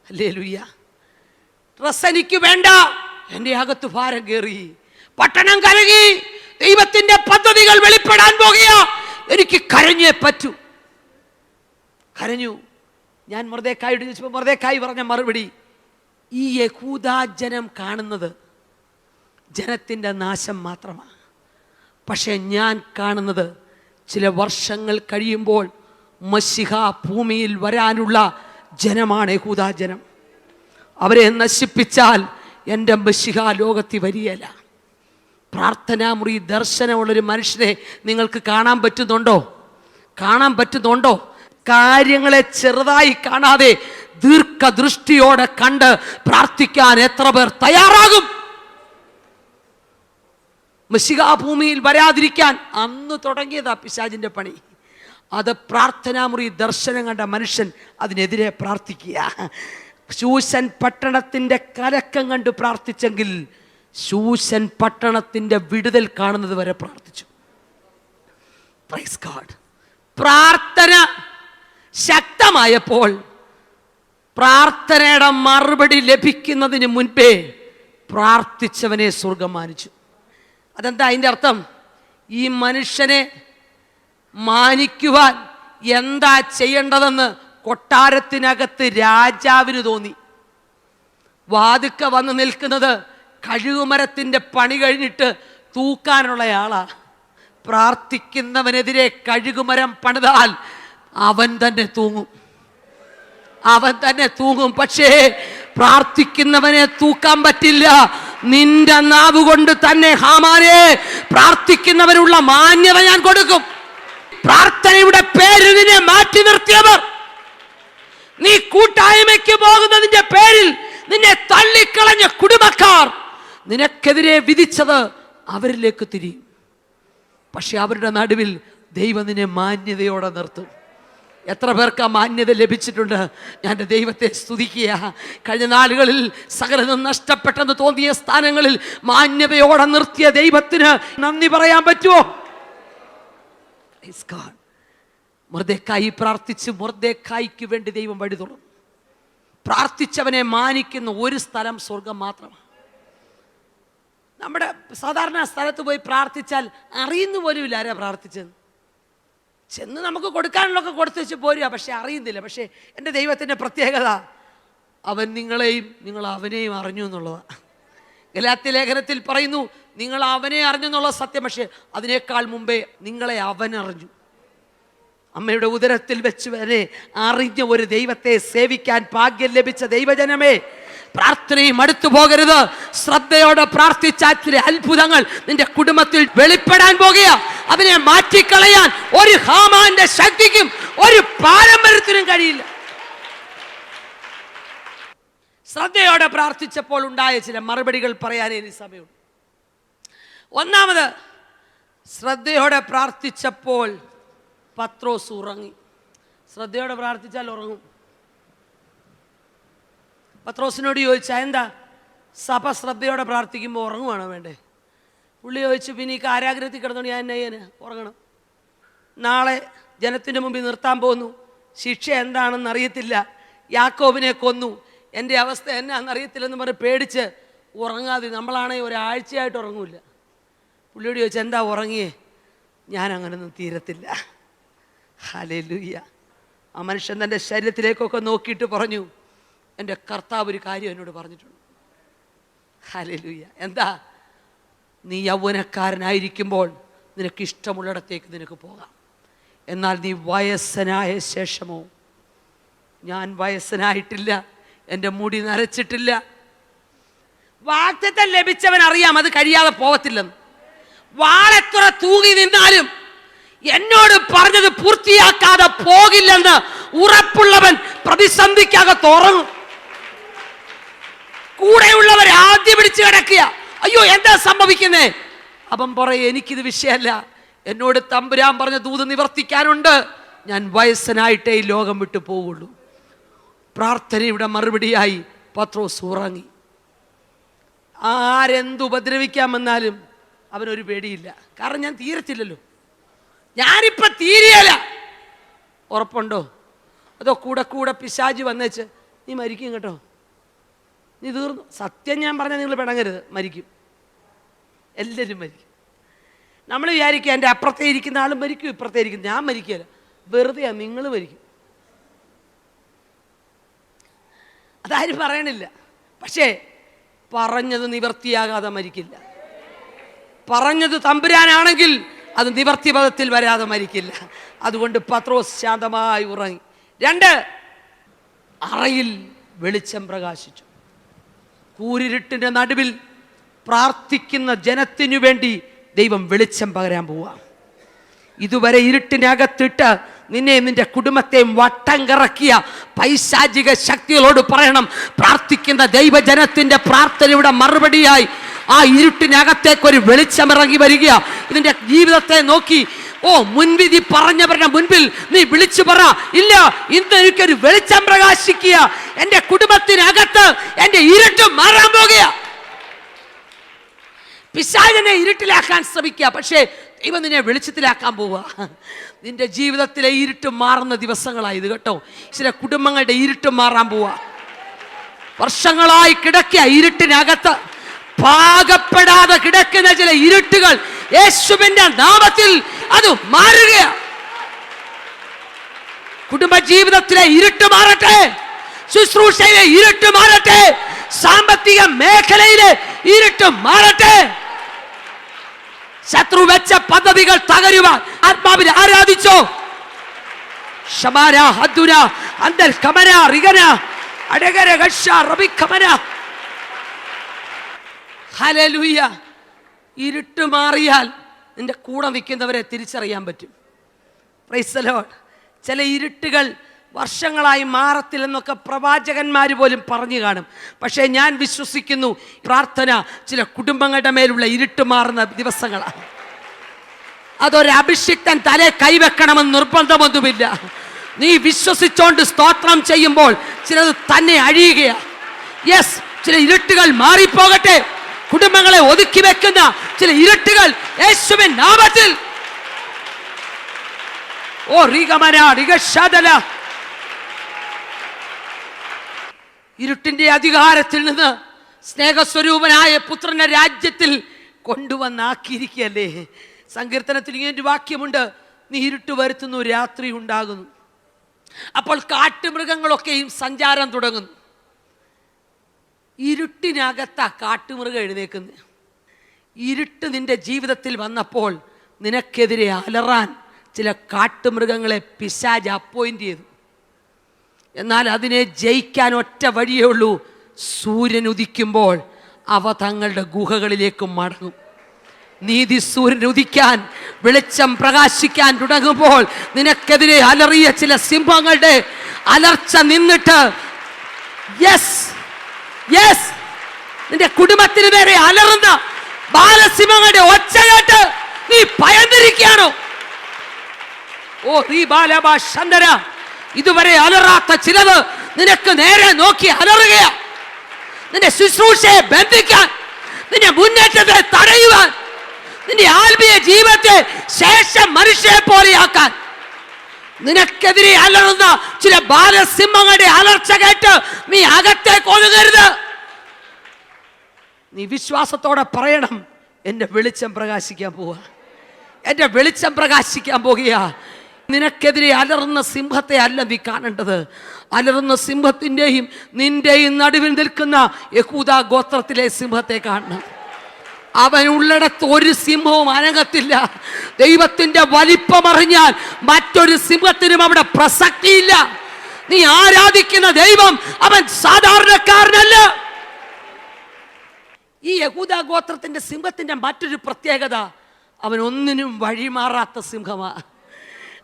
Speaker 1: ഹല്ലേലൂയ. ഡ്രസ്സ് എനിക്ക് വേണ്ട, എൻ്റെ അകത്ത് ഭാരം കയറി, പട്ടണം കലങ്ങി, ദൈവത്തിന്റെ പദ്ധതികൾ വെളിപ്പെടാൻ പോകുക, എനിക്ക് കരഞ്ഞേ പറ്റൂ. കരഞ്ഞു. ഞാൻ മൊർദെഖായിയോട് ചോദിച്ചപ്പോൾ മൊർദെഖായി പറഞ്ഞ മറുപടി, ഈ യഹൂദാ ജനം കാണുന്നത് ജനത്തിൻ്റെ നാശം മാത്രമാണ്. പക്ഷെ ഞാൻ കാണുന്നത് ചില വർഷങ്ങൾ കഴിയുമ്പോൾ മശിഹ ഭൂമിയിൽ വരാനുള്ള ജനമാണ് യഹൂദാ ജനം. അവരെ നശിപ്പിച്ചാൽ എൻ്റെ മശിഹ ലോകത്തിൽ വരികയില്ല. പ്രാർത്ഥനാമുറി ദർശനമുള്ളൊരു മനുഷ്യനെ നിങ്ങൾക്ക് കാണാൻ പറ്റുന്നുണ്ടോ? കാണാൻ പറ്റുന്നുണ്ടോ? കാര്യങ്ങളെ ചെറുതായി കാണാതെ ദീർഘദൃഷ്ടിയോടെ കണ്ട് പ്രാർത്ഥിക്കാൻ എത്ര പേർ തയ്യാറാകും? മശിഹ ഭൂമിയിൽ വരാതിരിക്കാൻ അന്ന് തുടങ്ങിയതാ പിശാചിന്റെ പണി. അത് പ്രാർത്ഥനാമുറി ദർശനം കണ്ട മനുഷ്യൻ അതിനെതിരെ പ്രാർത്ഥിക്കുക. ശൂശൻ പട്ടണത്തിന്റെ കലക്കം കണ്ട് പ്രാർത്ഥിച്ചെങ്കിൽ ശൂശൻ പട്ടണത്തിന്റെ വിടുതൽ കാണുന്നത് വരെ പ്രാർത്ഥിച്ചു. Praise God. പ്രാർത്ഥന ശക്തമായപ്പോൾ പ്രാർത്ഥനയുടെ മറുപടി ലഭിക്കുന്നതിന് മുൻപേ പ്രാർത്ഥിച്ചവനെ സ്വർഗം മാനിച്ചു. അതെന്താ അതിൻ്റെ അർത്ഥം? ഈ മനുഷ്യനെ മാനിക്കുവാൻ എന്താ ചെയ്യേണ്ടതെന്ന് കൊട്ടാരത്തിനകത്ത് രാജാവിന് തോന്നി. വാതുക്ക വന്ന് നിൽക്കുന്നത് കഴുകുമരത്തിൻ്റെ പണി കഴിഞ്ഞിട്ട് തൂക്കാനുള്ള ആളാ. പ്രാർത്ഥിക്കുന്നവനെതിരെ കഴുകുമരം പണിതാൽ അവൻ തന്നെ തൂങ്ങും, അവൻ തന്നെ തൂങ്ങും. പക്ഷേ പ്രാർത്ഥിക്കുന്നവനെ തൂക്കാൻ പറ്റില്ല. നിന്റെ നാവ് കൊണ്ട് തന്നെ ഹാമാനെ പ്രാർത്ഥിക്കുന്നവനുള്ള മാന്യത ഞാൻ കൊടുക്കും. പ്രാർത്ഥനയുടെ പേരിൽ നിന്നെ മാറ്റി നിർത്തിയവർ, നീ കൂട്ടായ്മയ്ക്ക് പോകുന്നതിന്റെ പേരിൽ നിന്നെ തള്ളിക്കളഞ്ഞ കുടുംബക്കാർ നിനക്കെതിരെ വിധിച്ചത് അവരിലേക്ക് തിരിയും. പക്ഷെ അവരുടെ നടുവിൽ ദൈവം നിന്നെ മാന്യതയോടെ നിർത്തും. എത്ര പേർക്ക് ആ മാന്യത ലഭിച്ചിട്ടുണ്ട്? ഞാൻ എൻ്റെ ദൈവത്തെ സ്തുതിക്കുക. കഴിഞ്ഞ നാളുകളിൽ സകലതും നഷ്ടപ്പെട്ടെന്ന് തോന്നിയ സ്ഥാനങ്ങളിൽ മാന്യതയോടെ നിർത്തിയ ദൈവത്തിന് നന്ദി പറയാൻ പറ്റുമോ? മൊർദെഖായി പ്രാർത്ഥിച്ച് മൊർദെഖായിക്ക് വേണ്ടി ദൈവം വഴി തുറന്നു. പ്രാർത്ഥിച്ചവനെ മാനിക്കുന്ന ഒരു സ്ഥലം സ്വർഗം മാത്രമാണ്. നമ്മുടെ സാധാരണ സ്ഥലത്ത് പോയി പ്രാർത്ഥിച്ചാൽ അറിയുന്ന പോലുമില്ല ആരാ പ്രാർത്ഥിച്ചെന്ന്. ചെന്ന് നമുക്ക് കൊടുക്കാനുള്ളതൊക്കെ കൊടുത്തു വെച്ച് പോരുക, പക്ഷെ അറിയുന്നില്ല. പക്ഷേ എൻ്റെ ദൈവത്തിൻ്റെ പ്രത്യേകത, അവൻ നിങ്ങളെയും നിങ്ങൾ അവനെയും അറിഞ്ഞു എന്നുള്ളതാണ്. ഗലാത്യ ലേഖനത്തിൽ പറയുന്നു, നിങ്ങൾ അവനെ അറിഞ്ഞു എന്നുള്ള സത്യം, പക്ഷേ അതിനേക്കാൾ മുമ്പേ നിങ്ങളെ അവൻ അറിഞ്ഞു. അമ്മയുടെ ഉദരത്തിൽ വെച്ച് വരെ അറിഞ്ഞ ഒരു ദൈവത്തെ സേവിക്കാൻ ഭാഗ്യം ലഭിച്ച ദൈവജനമേ, പ്രാർത്ഥനയും അടുത്തു പോകരുത്. ശ്രദ്ധയോടെ പ്രാർത്ഥിച്ചാൽ ചില അത്ഭുതങ്ങൾ നിന്റെ കുടുംബത്തിൽ വെളിപ്പെടാൻ പോകുക. അതിനെ മാറ്റിക്കളയാൻ ഒരു ഹാമാന്റെ ശക്തിക്കും ഒരു പാരമ്പര്യത്തിനും കഴിയില്ല. ശ്രദ്ധയോടെ പ്രാർത്ഥിച്ചപ്പോൾ ഉണ്ടായ ചില മറുപടികൾ പറയാനേ ഈ സമയമുള്ളൂ. ഒന്നാമത്, ശ്രദ്ധയോടെ പ്രാർത്ഥിച്ചപ്പോൾ പത്രോസ് ഉറങ്ങി. ശ്രദ്ധയോടെ പ്രാർത്ഥിച്ചാൽ ഉറങ്ങും. പത്രോസിനോട് ചോദിച്ചാൽ എന്താ സഭ ശ്രദ്ധയോടെ പ്രാർത്ഥിക്കുമ്പോൾ ഉറങ്ങുവാണോ വേണ്ടേ? പുള്ളി ചോദിച്ചു, പിന്നെ ഈ കാരാഗ്രഹത്തിൽ കിടന്നുകൊണ്ട് ഞാൻ എന്നെ ഉറങ്ങണം? നാളെ ജനത്തിൻ്റെ മുമ്പിൽ നിർത്താൻ പോകുന്നു, ശിക്ഷ എന്താണെന്ന് അറിയത്തില്ല, യാക്കോബിനെ കൊന്നു, എൻ്റെ അവസ്ഥ എന്നാണെന്നറിയത്തില്ലെന്ന് പറഞ്ഞ് പേടിച്ച് ഉറങ്ങാതെ നമ്മളാണെങ്കിൽ ഒരാഴ്ചയായിട്ട് ഉറങ്ങൂല. പുള്ളിയോട് ചോദിച്ചാൽ എന്താ ഉറങ്ങിയേ? ഞാൻ അങ്ങനൊന്നും തീരത്തില്ല. ഹല്ലേലൂയ. ആ മനുഷ്യൻ തൻ്റെ ശരീരത്തിലേക്കൊക്കെ നോക്കിയിട്ട് പറഞ്ഞു, എൻ്റെ കർത്താവ് ഒരു കാര്യം എന്നോട് പറഞ്ഞിട്ടുണ്ട്. ഹല്ലേലൂയ. എന്താ? നീ യൗവനക്കാരനായിരിക്കുമ്പോൾ നിനക്ക് ഇഷ്ടമുള്ളിടത്തേക്ക് നിനക്ക് പോകാം. എന്നാൽ നീ വയസ്സനായ ശേഷമോ? ഞാൻ വയസ്സനായിട്ടില്ല, എൻ്റെ മുടി നരച്ചിട്ടില്ല. വാഗ്ദത്തം ലഭിച്ചവൻ അറിയാം അത് കഴിയാതെ പോകത്തില്ലെന്ന്. വാളെത്ര തൂങ്ങി നിന്നാലും എന്നോട് പറഞ്ഞത് പൂർത്തിയാക്കാതെ പോകില്ലെന്ന് ഉറപ്പുള്ളവൻ പ്രതിസന്ധിക്കകത്ത് ഉറങ്ങും. കൂടെയുള്ളവരെ ആദ്യം പിടിച്ച് കിടക്കുക. അയ്യോ എന്താ സംഭവിക്കുന്നേ? അവൻ പറയും, എനിക്കിത് വിഷയമല്ല, എന്നോട് തമ്പുരാൻ പറഞ്ഞ ദൂത് നിവർത്തിക്കാനുണ്ട്, ഞാൻ വയസ്സനായിട്ടേ ഈ ലോകം വിട്ടു പോവുള്ളൂ. പ്രാർത്ഥനയുടെ മറുപടിയായി പത്രോസ് ഉറങ്ങി. ആരെന്തുപദ്രവിക്കാമെന്നാലും അവനൊരു പേടിയില്ല. കാരണം ഞാൻ തീരത്തില്ലല്ലോ, ഞാനിപ്പോൾ തീരെയല്ല. ഉറപ്പുണ്ടോ? അതോ കൂടെ കൂടെ പിശാചി വന്നേച്ച് നീ മരിക്കും കേട്ടോ, നീ തീർന്നു. സത്യം ഞാൻ പറഞ്ഞാൽ നിങ്ങൾ പിണങ്ങരുത്, മരിക്കും, എല്ലാവരും മരിക്കും. നമ്മൾ വിചാരിക്കുക എൻ്റെ അപ്പുറത്തേ ഇരിക്കുന്ന ആളും മരിക്കും, ഇപ്പുറത്തേ ഇരിക്കുന്നു. ഞാൻ മരിക്കുകയല്ല, വെറുതെയാ, നിങ്ങൾ മരിക്കും. അതാരും പറയണില്ല. പക്ഷേ പറഞ്ഞത് നിവർത്തിയാകാതെ മരിക്കില്ല. പറഞ്ഞത് തമ്പുരാനാണെങ്കിൽ അത് നിവർത്തിപഥത്തിൽ വരാതെ മരിക്കില്ല. അതുകൊണ്ട് പത്രോസ് ശാന്തമായി ഉറങ്ങി. 2, അറയിൽ വെളിച്ചം പ്രകാശിച്ചു. കൂരിരുട്ടിൻ്റെ നടുവിൽ പ്രാർത്ഥിക്കുന്ന ജനത്തിനു വേണ്ടി ദൈവം വെളിച്ചം പകരാൻ പോവാ. ഇതുവരെ ഇരുട്ടിനകത്തിട്ട് നിന്നെ നിന്റെ കുടുംബത്തെയും വട്ടം കറക്കിയ പൈശാചിക ശക്തികളോട് പറയണം, പ്രാർത്ഥിക്കുന്ന ദൈവജനത്തിന്റെ പ്രാർത്ഥനയുടെ മറുപടിയായി ആ ഇരുട്ടിനകത്തേക്കൊരു വെളിച്ചം ഇറങ്ങി വരിക. ഇതിന്റെ ജീവിതത്തെ നോക്കി മുൻവിധി പറഞ്ഞവരുടെ മുൻപിൽ നീ വിളിച്ചു പറ, ഇല്ല, ഇന്ന് എനിക്കൊരു വെളിച്ചം പ്രകാശിക്കുക, എൻ്റെ കുടുംബത്തിനകത്ത് എൻ്റെ ഇരുട്ട് മാറാൻ പോകുക. പിശാചിനെ ഇരുട്ടിലാക്കാൻ ശ്രമിക്കുക, പക്ഷേ ദൈവം നിന്നെ വെളിച്ചത്തിലാക്കാൻ പോവുക. നിന്റെ ജീവിതത്തിലെ ഇരുട്ട് മാറുന്ന ദിവസങ്ങളായത് കേട്ടോ. ചില കുടുംബങ്ങളുടെ ഇരുട്ട് മാറാൻ പോവുക. വർഷങ്ങളായി കിടക്കിയ ഇരുട്ടിനകത്ത് പാകപ്പെടാതെ കിടക്കുന്ന ചില ഇരുട്ടുകൾ യേശുവിന്റെ നാമത്തിൽ അത് മാറുക. കുടുംബജീവിതത്തിലെ ഇരുട്ട് മാറട്ടെ, ശുശ്രൂഷയിലെ ഇരുട്ട് മാറട്ടെ, സാമ്പത്തിക മേഖലയിലെ ഇരുട്ട് മാറട്ടെ. ശത്രു വെച്ച പദ്ധതികൾ തകരുവാൻ ആത്മാവിനെ ആരാധിച്ചോ. ശമാര ഹദ്ദുന അന്തൽ കമന റിഗന അടഗര ഗഷ റബിഖമന. ഹല്ലേലൂയ. ഇരുട്ട് മാറിയാൽ നിന്റെ കൂടെ നിൽക്കുന്നവരെ തിരിച്ചറിയാൻ പറ്റും. Price the Lord. ചില ഇരുട്ടുകൾ വർഷങ്ങളായി മാറത്തില്ലെന്നൊക്കെ പ്രവാചകന്മാർ പോലും പറഞ്ഞു കാണും. പക്ഷേ ഞാൻ വിശ്വസിക്കുന്നു, പ്രാർത്ഥന ചില കുടുംബങ്ങളുടെ മേലുള്ള ഇരുട്ട് മാറുന്ന ദിവസങ്ങളാണ്. അതൊരു അഭിഷിക്തൻ തലേ കൈവെക്കണമെന്ന് നിർബന്ധമൊന്നുമില്ല. നീ വിശ്വസിച്ചോണ്ട് സ്തോത്രം ചെയ്യുമ്പോൾ ചിലത് തന്നെ അഴിയുകയാണ്. യെസ്, ചില ഇരുട്ടുകൾ മാറിപ്പോകട്ടെ. കുടുംബങ്ങളെ ഒതുക്കി വെക്കുന്ന ചില ഇരുട്ടുകൾ യേശുവിൻ നാമത്തിൽ ഇരുട്ടിന്റെ അധികാരത്തിൽ നിന്ന് സ്നേഹസ്വരൂപനായ പുത്രന്റെ രാജ്യത്തിൽ കൊണ്ടുവന്നാക്കിയിരിക്കുകയല്ലേ. സങ്കീർത്തനത്തിൽ ഇങ്ങനെ ഒരു വാക്യമുണ്ട്, നീ ഇരുട്ട് വരുത്തുന്നു, രാത്രി ഉണ്ടാകുന്നു. അപ്പോൾ കാട്ടുമൃഗങ്ങളൊക്കെയും സഞ്ചാരം തുടങ്ങുന്നു. ഇരുട്ടിനകത്താ കാട്ടുമൃഗം എഴുന്നേക്കുന്നത്. ഇരുട്ട് നിന്റെ ജീവിതത്തിൽ വന്നപ്പോൾ നിനക്കെതിരെ അലറാൻ ചില കാട്ടുമൃഗങ്ങളെ പിശാച് അപ്പോയിന്റ് ചെയ്തു. എന്നാൽ അതിനെ ജയിക്കാൻ ഒറ്റ വഴിയേ ഉള്ളൂ, സൂര്യൻ ഉദിക്കുമ്പോൾ അവ തങ്ങളുടെ ഗുഹകളിലേക്ക് മടങ്ങും. നീതി സൂര്യൻ ഉദിക്കാൻ, വെളിച്ചം പ്രകാശിക്കാൻ തുടങ്ങുമ്പോൾ നിനക്കെതിരെ അലറിയ ചില സിംഹങ്ങളുടെ അലർച്ച നിന്നിട്ട് യെസ് യെസ് നിന്റെ കുടുംബത്തിന് നേരെ അലറുന്ന ബാലസിംഹങ്ങളുടെ ഒച്ച കേട്ട് നീ ഭയന്നിരിക്കുകയാണോ? ഇതുവരെ അലറാത്ത ചിലത് നിനക്ക് നേരെ നോക്കി അലറുകയാ. നിന്റെ ശുശ്രൂഷയെ ബന്ധിക്കാൻ, നിന്റെ മുന്നേറ്റത്തെ തടയുവാൻ, നിന്റെ ആത്മീയ ജീവിതത്തെ ശേഷം മനുഷ്യരെ പോലെയാക്കാൻ നിനക്കെതിരെ അലറുന്ന ചില ബാലസിംഹങ്ങളുടെ അലർച്ച കേട്ട് നീ അകത്തേക്ക് ഒതുങ്ങരുത്. നീ വിശ്വാസത്തോടെ പറയണം, എൻ്റെ വെളിച്ചം പ്രകാശിക്കാൻ പോവുക, എൻ്റെ വെളിച്ചം പ്രകാശിക്കാൻ പോകുക. നിനക്കെതിരെ അലറുന്ന സിംഹത്തെ അല്ല നീ കാണേണ്ടത്, അലറുന്ന സിംഹത്തിൻ്റെയും നിന്റെയും നടുവിൽ നിൽക്കുന്ന യഹൂദാ ഗോത്രത്തിലെ സിംഹത്തെ കാണണം. അവൻ ഉള്ളിടത്ത് ഒരു സിംഹവും അനങ്ങത്തില്ല. ദൈവത്തിന്റെ വലിപ്പമറിഞ്ഞാൽ മറ്റൊരു സിംഹത്തിനും അവിടെ പ്രസക്തിയില്ല. നീ ആരാധിക്കുന്ന ദൈവം അവൻ സാധാരണക്കാരനല്ല. ഈ യഹൂദാ ഗോത്രത്തിന്റെ സിംഹത്തിന്റെ മറ്റൊരു പ്രത്യേകത, അവൻ ഒന്നിനും വഴിമാറാത്ത സിംഹമാ.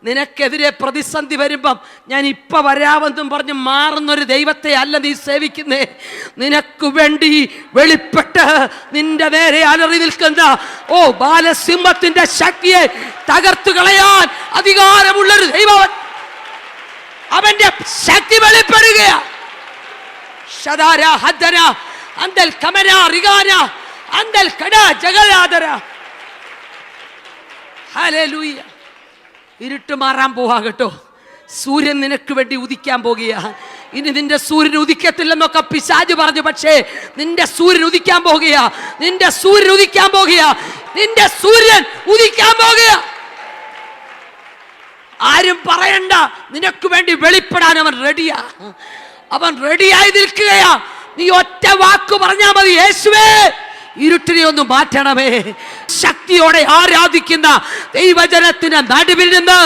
Speaker 1: നിനക്കെതിരെ പ്രതിസന്ധി വരുമ്പം ഞാൻ ഇപ്പൊ വരാമെന്നും പറഞ്ഞ് മാറുന്നൊരു ദൈവത്തെ അല്ല നീ സേവിക്കുന്നേ. നിനക്ക് വേണ്ടി വെളിപ്പെട്ട് നിന്റെ നേരെ അലറി നിൽക്കുന്ന ബാലസിംഹത്തിന്റെ ശക്തിയെ തകർത്തു കളയാൻ അധികാരമുള്ളൊരു ദൈവം. അവന്റെ ശക്തി വെളിപ്പെടുകയാ. ഷദാര ഹദ്ദന അന്തൽ കമന റിഗാന അന്തൽ കട ജഗലാദര. ഹല്ലേലൂയ. ഇരുട്ട് മാറാൻ പോവാ കേട്ടോ. സൂര്യൻ നിനക്ക് വേണ്ടി ഉദിക്കാൻ പോകുക. ഇനി നിന്റെ സൂര്യൻ ഉദിക്കത്തില്ലെന്നൊക്കെ പിശാച് പറഞ്ഞു, പക്ഷേ നിന്റെ സൂര്യൻ ഉദിക്കാൻ പോകുക. നിന്റെ സൂര്യൻ ഉദിക്കാൻ പോകുക. നിന്റെ സൂര്യൻ ഉദിക്കാൻ പോകുക. ആരും പറയണ്ട, നിനക്ക് വേണ്ടി വെളിപ്പെടാൻ അവൻ റെഡിയാ. അവൻ റെഡിയായി നിൽക്കുകയാ. നീ ഒറ്റ വാക്ക് പറഞ്ഞാൽ മതി, യേശുവേ ഇരുട്ടിനെ ഒന്ന് മാറ്റണമേ. ശക്തിയോടെ ആരാധിക്കുന്ന ദൈവജനത്തിന് നടുവിൽ നിന്ന്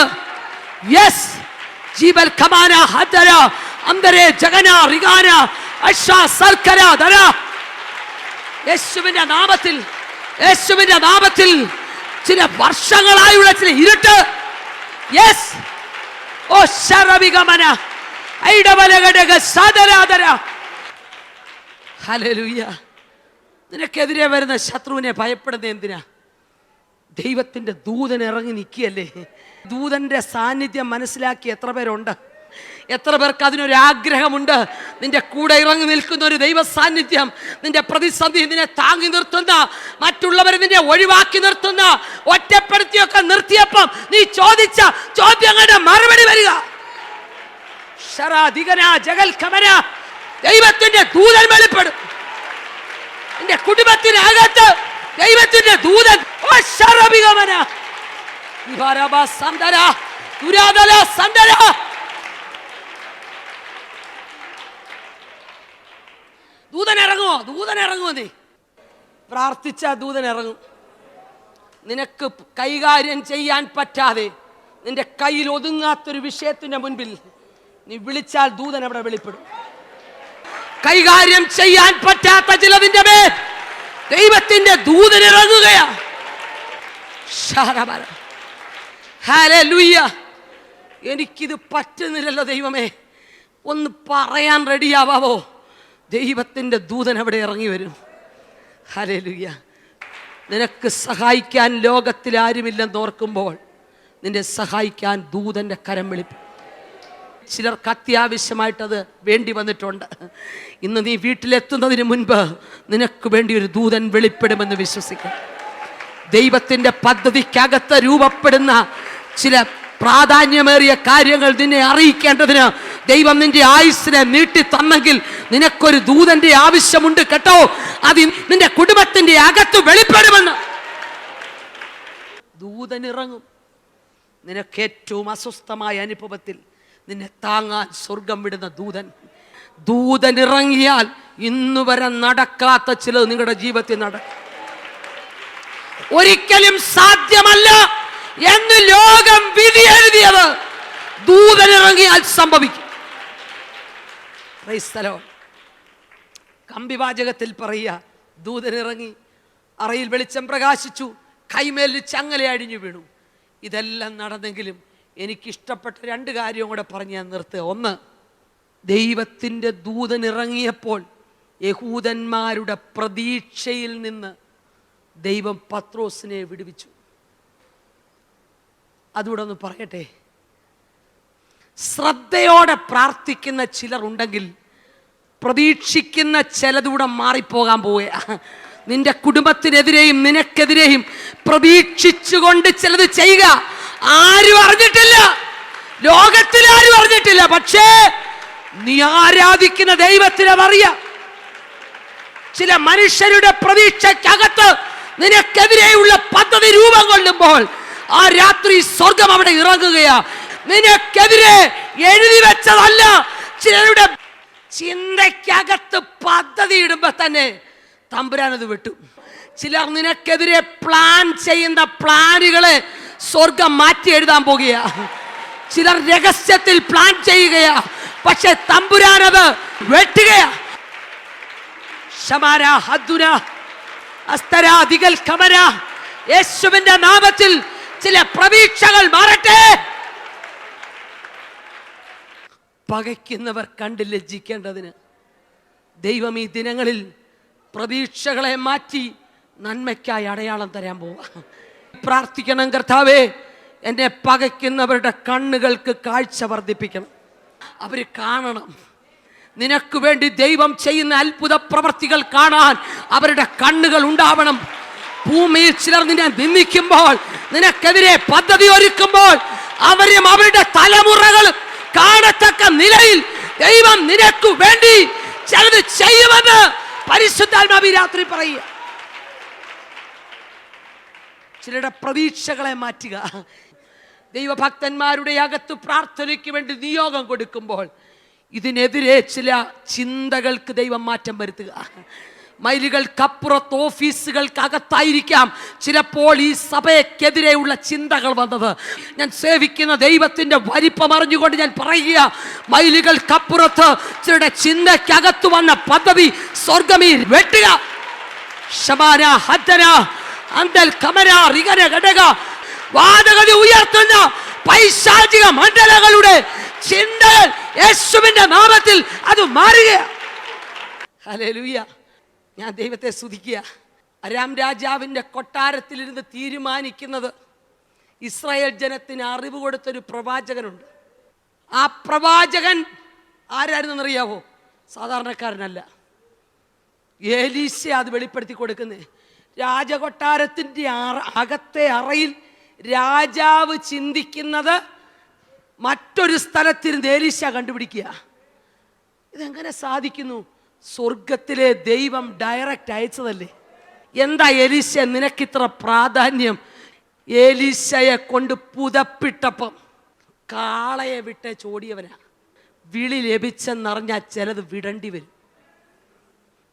Speaker 1: യെസ് ജീവൽ കമാന ഹദര അന്തരേ ജഗന റിഗാന അഷാ സർക്കര ദര. യേശുവിന്റെ നാമത്തിൽ, യേശുവിന്റെ നാമത്തിൽ ചില വർഷങ്ങളായുള്ള ചില ഇരുട്ട് യെസ് ഓ ശരവിഗമന ഐഡവലഗടക സദരാദര. ഹല്ലേലൂയ. നിനക്കെതിരെ വരുന്ന ശത്രുവിനെ ഭയപ്പെടുന്നത് എന്തിനാ? ദൈവത്തിന്റെ ദൂതൻ ഇറങ്ങി നിൽക്കുകയല്ലേ. ദൂതന്റെ സാന്നിധ്യം മനസ്സിലാക്കി എത്ര പേരുണ്ട്? എത്ര പേർക്ക് അതിനൊരു ആഗ്രഹമുണ്ട്? നിന്റെ കൂടെ ഇറങ്ങി നിൽക്കുന്ന ഒരു ദൈവ സാന്നിധ്യം, നിന്റെ പ്രതിസന്ധി നിന്നെ താങ്ങി നിർത്തുന്ന, മറ്റുള്ളവരെ നിന്നെ ഒഴിവാക്കി നിർത്തുന്ന, ഒറ്റപ്പെടുത്തിയൊക്കെ നിർത്തിയപ്പം നീ ചോദിച്ച ചോദ്യങ്ങളുടെ മറുപടി വരിക. ദൈവത്തിന്റെ ദൂതൻ വെളിപ്പെടും. നിന്റെ കുടുംബത്തിനകത്ത് ദൈവത്തിന്റെ ദൂതൻ ദൂതൻ ഇറങ്ങുമോ? ദൂതൻ ഇറങ്ങുമോ? നീ പ്രാർത്ഥിച്ച ദൂതൻ ഇറങ്ങും. നിനക്ക് കൈകാര്യം ചെയ്യാൻ പറ്റാതെ നിന്റെ കയ്യിൽ ഒതുങ്ങാത്തൊരു വിഷയത്തിന്റെ മുൻപിൽ നീ വിളിച്ചാൽ ദൂതൻ അവിടെ വെളിപ്പെടും. കൈകാര്യം ചെയ്യാൻ പറ്റാത്ത ചിലതിന്റെ മേൽ ദൈവത്തിന്റെ ദൂതൻ ഇറങ്ങുകയാ. ഹല്ലേലൂയ. എനിക്കിത് പറ്റുന്നില്ലല്ലോ ദൈവമേ, ഒന്ന് പറയാൻ റെഡിയാവോ? ദൈവത്തിന്റെ ദൂതൻ അവിടെ ഇറങ്ങി വരും. ഹല്ലേലൂയ. നിനക്ക് സഹായിക്കാൻ ലോകത്തിൽ ആരുമില്ലെന്ന് ഓർക്കുമ്പോൾ നിന്നെ സഹായിക്കാൻ ദൂതന്റെ കരം വെളിപ്പെടും. ചിലർക്ക് അത്യാവശ്യമായിട്ടത് വേണ്ടി വന്നിട്ടുണ്ട്. ഇന്ന് നീ വീട്ടിലെത്തുന്നതിന് മുൻപ് നിനക്ക് വേണ്ടി ഒരു ദൂതൻ വെളിപ്പെടുമെന്ന് വിശ്വസിക്കുക. ദൈവത്തിൻ്റെ പദ്ധതിക്കകത്ത് രൂപപ്പെടുന്ന ചില പ്രാധാന്യമേറിയ കാര്യങ്ങൾ നിന്നെ അറിയിക്കേണ്ടതിന് ദൈവം നിന്റെ ആയുസ്സിനെ നീട്ടി തന്നെങ്കിൽ നിനക്കൊരു ദൂതന്റെ ആവശ്യമുണ്ട് കേട്ടോ. അത് നിന്റെ കുടുംബത്തിന്റെ അകത്ത് വെളിപ്പെടുമെന്ന്. ദൂതൻ ഇറങ്ങും. നിനക്ക് ഏറ്റവും അസ്വസ്ഥമായ അനുഭവത്തിൽ നിന്നെ താങ്ങാൻ സ്വർഗം വിടുന്ന ദൂതൻ. ദൂതൻ ഇറങ്ങിയാൽ ഇന്നു വരെ നടക്കാത്ത ചിലത് നിങ്ങളുടെ ജീവിതത്തിൽ നടക്കും. ഒരിക്കലും സാധ്യമല്ല എന്ന് ലോകം വിധി എഴുതിയത് ദൂതൻ ഇറങ്ങിയാൽ സംഭവിക്കും. കമ്പിവാചകത്തിൽ പറയുക, ദൂതൻ ഇറങ്ങി, അറയിൽ വെളിച്ചം പ്രകാശിച്ചു, കൈമേലിൽ ചങ്ങല അടിഞ്ഞു വീണു. ഇതെല്ലാം നടന്നെങ്കിലും എനിക്കിഷ്ടപ്പെട്ട രണ്ട് കാര്യവും കൂടെ പറഞ്ഞ് ഞാൻ നിർത്തുക. ഒന്ന്, ദൈവത്തിൻ്റെ ദൂതൻ ഇറങ്ങിയപ്പോൾ യഹൂദന്മാരുടെ പ്രതീക്ഷയിൽ നിന്ന് ദൈവം പത്രോസിനെ വിടുവിച്ചു. അതുകൂടെ ഒന്ന് പറയട്ടെ. ശ്രദ്ധയോടെ പ്രാർത്ഥിക്കുന്ന ചിലർ ഉണ്ടെങ്കിൽ പ്രതീക്ഷിക്കുന്ന ചിലതൂടെ മാറിപ്പോകാൻ പോവുക. നിന്റെ കുടുംബത്തിനെതിരെയും നിനക്കെതിരെയും പ്രതീക്ഷിച്ചുകൊണ്ട് ചിലത് ചെയ്യുക. ആരും അറിഞ്ഞിട്ടില്ല, ലോകത്തിൽ ആരും അറിഞ്ഞിട്ടില്ല, പക്ഷേ നീ ആരാധിക്കുന്ന ദൈവത്തിനറിയാം. ചില മനുഷ്യരുടെ പ്രതീക്ഷയ്ക്കകത്ത് നിനക്കെതിരെയുള്ള പദ്ധതി രൂപം കൊള്ളുമ്പോൾ ആ രാത്രി സ്വർഗം അവിടെ ഇറങ്ങുകയാ. നിനക്കെതിരെ എഴുതി വെച്ചതല്ല, ചിലരുടെ ചിന്തയ്ക്കകത്ത് പദ്ധതി ഇടുമ്പോ തന്നെ തമ്പുരാനത് വിട്ടു. ചിലർ നിനക്കെതിരെ പ്ലാൻ ചെയ്യുന്ന പ്ലാനുകളെ സ്വർഗം മാറ്റി എഴുതാൻ പോകുകയാ. ചിലർ രഹസ്യത്തിൽ പ്ലാൻ ചെയ്യുകയാ, പക്ഷെ തമ്പുരാനത് വെട്ടുകയാ. ശമാര ഹദ്ദുന അസ്തര ദിഗൽ കമര. യേശുവിന്റെ നാമത്തിൽ ചില പ്രതീക്ഷകൾ മാറട്ടെ. പകയ്ക്കുന്നവർ കണ്ട് ലജ്ജിക്കേണ്ടതിന് ദൈവം ഈ ദിനങ്ങളിൽ പ്രതീക്ഷകളെ മാറ്റി നന്മയ്ക്കായി അടയാളം തരാൻ പോവാ. പ്രാർത്ഥിക്കണം, കർത്താവേ എന്നെ പകയ്ക്കുന്നവരുടെ കണ്ണുകൾക്ക് കാഴ്ച വർദ്ധിപ്പിക്കണം. അവർ കാണണം, നിനക്ക് വേണ്ടി ദൈവം ചെയ്യുന്ന അത്ഭുത പ്രവർത്തികൾ കാണാൻ അവരുടെ കണ്ണുകൾ ഉണ്ടാവണം. ഭൂമിയിൽ ചിലർ നിന്നെ നിന്ദിക്കുമ്പോൾ, നിനക്കെതിരെ പദ്ധതി ഒരുക്കുമ്പോൾ, അവരും അവരുടെ തലമുറകൾ കാണത്തക്ക നിലയിൽ ദൈവം നിനക്ക് വേണ്ടി ചിലത് ചെയ്യുമെന്ന് പരിശുദ്ധാത്മാവ് രാത്രി പറയുക. ചിലരുടെ പ്രതീക്ഷകളെ മാറ്റുക. ദൈവഭക്തന്മാരുടെ അകത്ത് പ്രാർത്ഥനയ്ക്ക് വേണ്ടി നിയോഗം കൊടുക്കുമ്പോൾ ഇതിനെതിരെ ചില ചിന്തകൾക്ക് ദൈവം മാറ്റം വരുത്തുക. മൈലുകൾക്കപ്പുറത്ത് ഓഫീസുകൾക്കകത്തായിരിക്കാം ചിലപ്പോൾ ഈ സഭയ്ക്കെതിരെയുള്ള ചിന്തകൾ വന്നത്. ഞാൻ സേവിക്കുന്ന ദൈവത്തിൻ്റെ വലിപ്പം അറിഞ്ഞുകൊണ്ട് ഞാൻ പറയുക, മൈലുകൾക്കപ്പുറത്ത് ചിലരുടെ ചിന്തയ്ക്കകത്ത് വന്ന പദ്ധതി സ്വർഗമീ വെട്ടുക. ശമാന ഹദ്ദന അന്തൽ കമര റിഗന ഘടക വാദഗതി ഉയർത്തുന്ന പൈശാചിക മണ്ഡലങ്ങളുടെ ചിന്തകൾ യേശുവിന്റെ നാമത്തിൽ അത് മാറുക. ഹല്ലേലൂയ. ഞാൻ ദൈവത്തെ സ്തുതിക്കുക. അരാം രാജാവിൻ്റെ കൊട്ടാരത്തിലിരുന്ന് തീരുമാനിക്കുന്നത് ഇസ്രായേൽ ജനത്തിന് അറിവ് കൊടുത്തൊരു പ്രവാചകനുണ്ട്. ആ പ്രവാചകൻ ആരായിരുന്നെന്നറിയാവോ? സാധാരണക്കാരനല്ല. ഏലീശ അത് വെളിപ്പെടുത്തി കൊടുക്കുന്നത്. രാജകൊട്ടാരത്തിൻ്റെ അകത്തെ അറയിൽ രാജാവ് ചിന്തിക്കുന്നത് മറ്റൊരു സ്ഥലത്തിരുന്ന് ഏലീശ കണ്ടുപിടിക്കുക. ഇതെങ്ങനെ സാധിക്കുന്നു? സ്വർഗത്തിലെ ദൈവം ഡയറക്റ്റ് അയച്ചതല്ലേ. എന്താ എലീശ നിനക്കിത്ര പ്രാധാന്യം? എലീശയെ കൊണ്ട് പുതപ്പിട്ടപ്പം കാളയെ വിട്ട് ചോടിയവനാ. വിളി ലഭിച്ചെന്നറിഞ്ഞാൽ ചിലത് വിടണ്ടി വരും.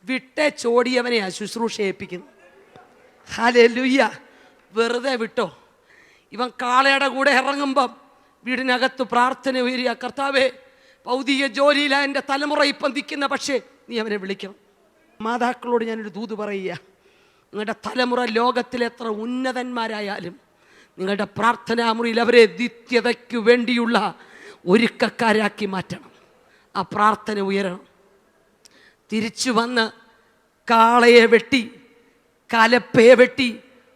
Speaker 1: വിട്ടേ ചോടിയവനെയാ ശുശ്രൂഷ ഏൽപ്പിക്കുന്നു. ഹല്ലേലൂയ. വെറുതെ വിട്ടോ? ഇവൻ കാളയുടെ കൂടെ ഇറങ്ങുമ്പം വീടിനകത്ത് പ്രാർത്ഥന ഉയരുക, കർത്താവേ ഭൗതിക ജോലിയിലാണ് എൻ്റെ തലമുറ ഇപ്പം നിൽക്കുന്ന, പക്ഷേ നീ അവനെ വിളിക്കണം. മാതാക്കളോട് ഞാനൊരു ദൂത് പറയുക, നിങ്ങളുടെ തലമുറ ലോകത്തിൽ എത്ര ഉന്നതന്മാരായാലും നിങ്ങളുടെ പ്രാർത്ഥനാമുറിയിൽ അവരെ നിത്യതയ്ക്ക് വേണ്ടിയുള്ള ഒരുക്കക്കാരാക്കി മാറ്റണം. ആ പ്രാർത്ഥന ഉയരണം. തിരിച്ചു വന്ന് കാളയെ വെട്ടി കലപ്പയെ വെട്ടി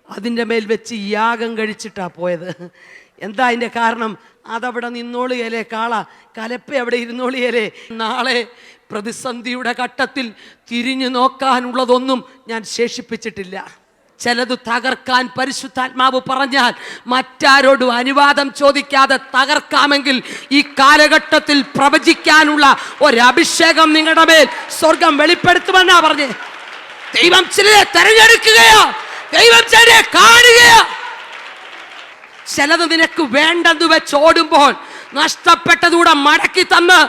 Speaker 1: അതിൻ്റെ മേൽ വെച്ച് യാഗം കഴിച്ചിട്ടാണ് പോയത്. എന്താ അതിൻ്റെ കാരണം? അതവിടെ നിന്നോളിയല്ലേ കാള, കലപ്പ അവിടെ ഇരുന്നോളിയല്ലേ. നാളെ പ്രതിസന്ധിയുടെ ഘട്ടത്തിൽ തിരിഞ്ഞു നോക്കാനുള്ളതൊന്നും ഞാൻ ശേഷിപ്പിച്ചിട്ടില്ല. ചിലത് തകർക്കാൻ പരിശുദ്ധാത്മാവ് പറഞ്ഞാൽ മറ്റാരോടും അനുവാദം ചോദിക്കാതെ തകർക്കാമെങ്കിൽ ഈ കാലഘട്ടത്തിൽ പ്രവചിക്കാനുള്ള ഒരഭിഷേകം നിങ്ങളുടെ മേൽ സ്വർഗം വെളിപ്പെടുത്തുമെന്നാ പറഞ്ഞേ. ദൈവം ചിലരെ തെരഞ്ഞെടുക്കുകയോ, ദൈവം ചിലരെ കാണുകയോ. ചിലത് നിനക്ക് വേണ്ടെന്ന് വെച്ചോടുമ്പോൾ നഷ്ടപ്പെട്ടതുകൂടെ മടക്കി തന്ന്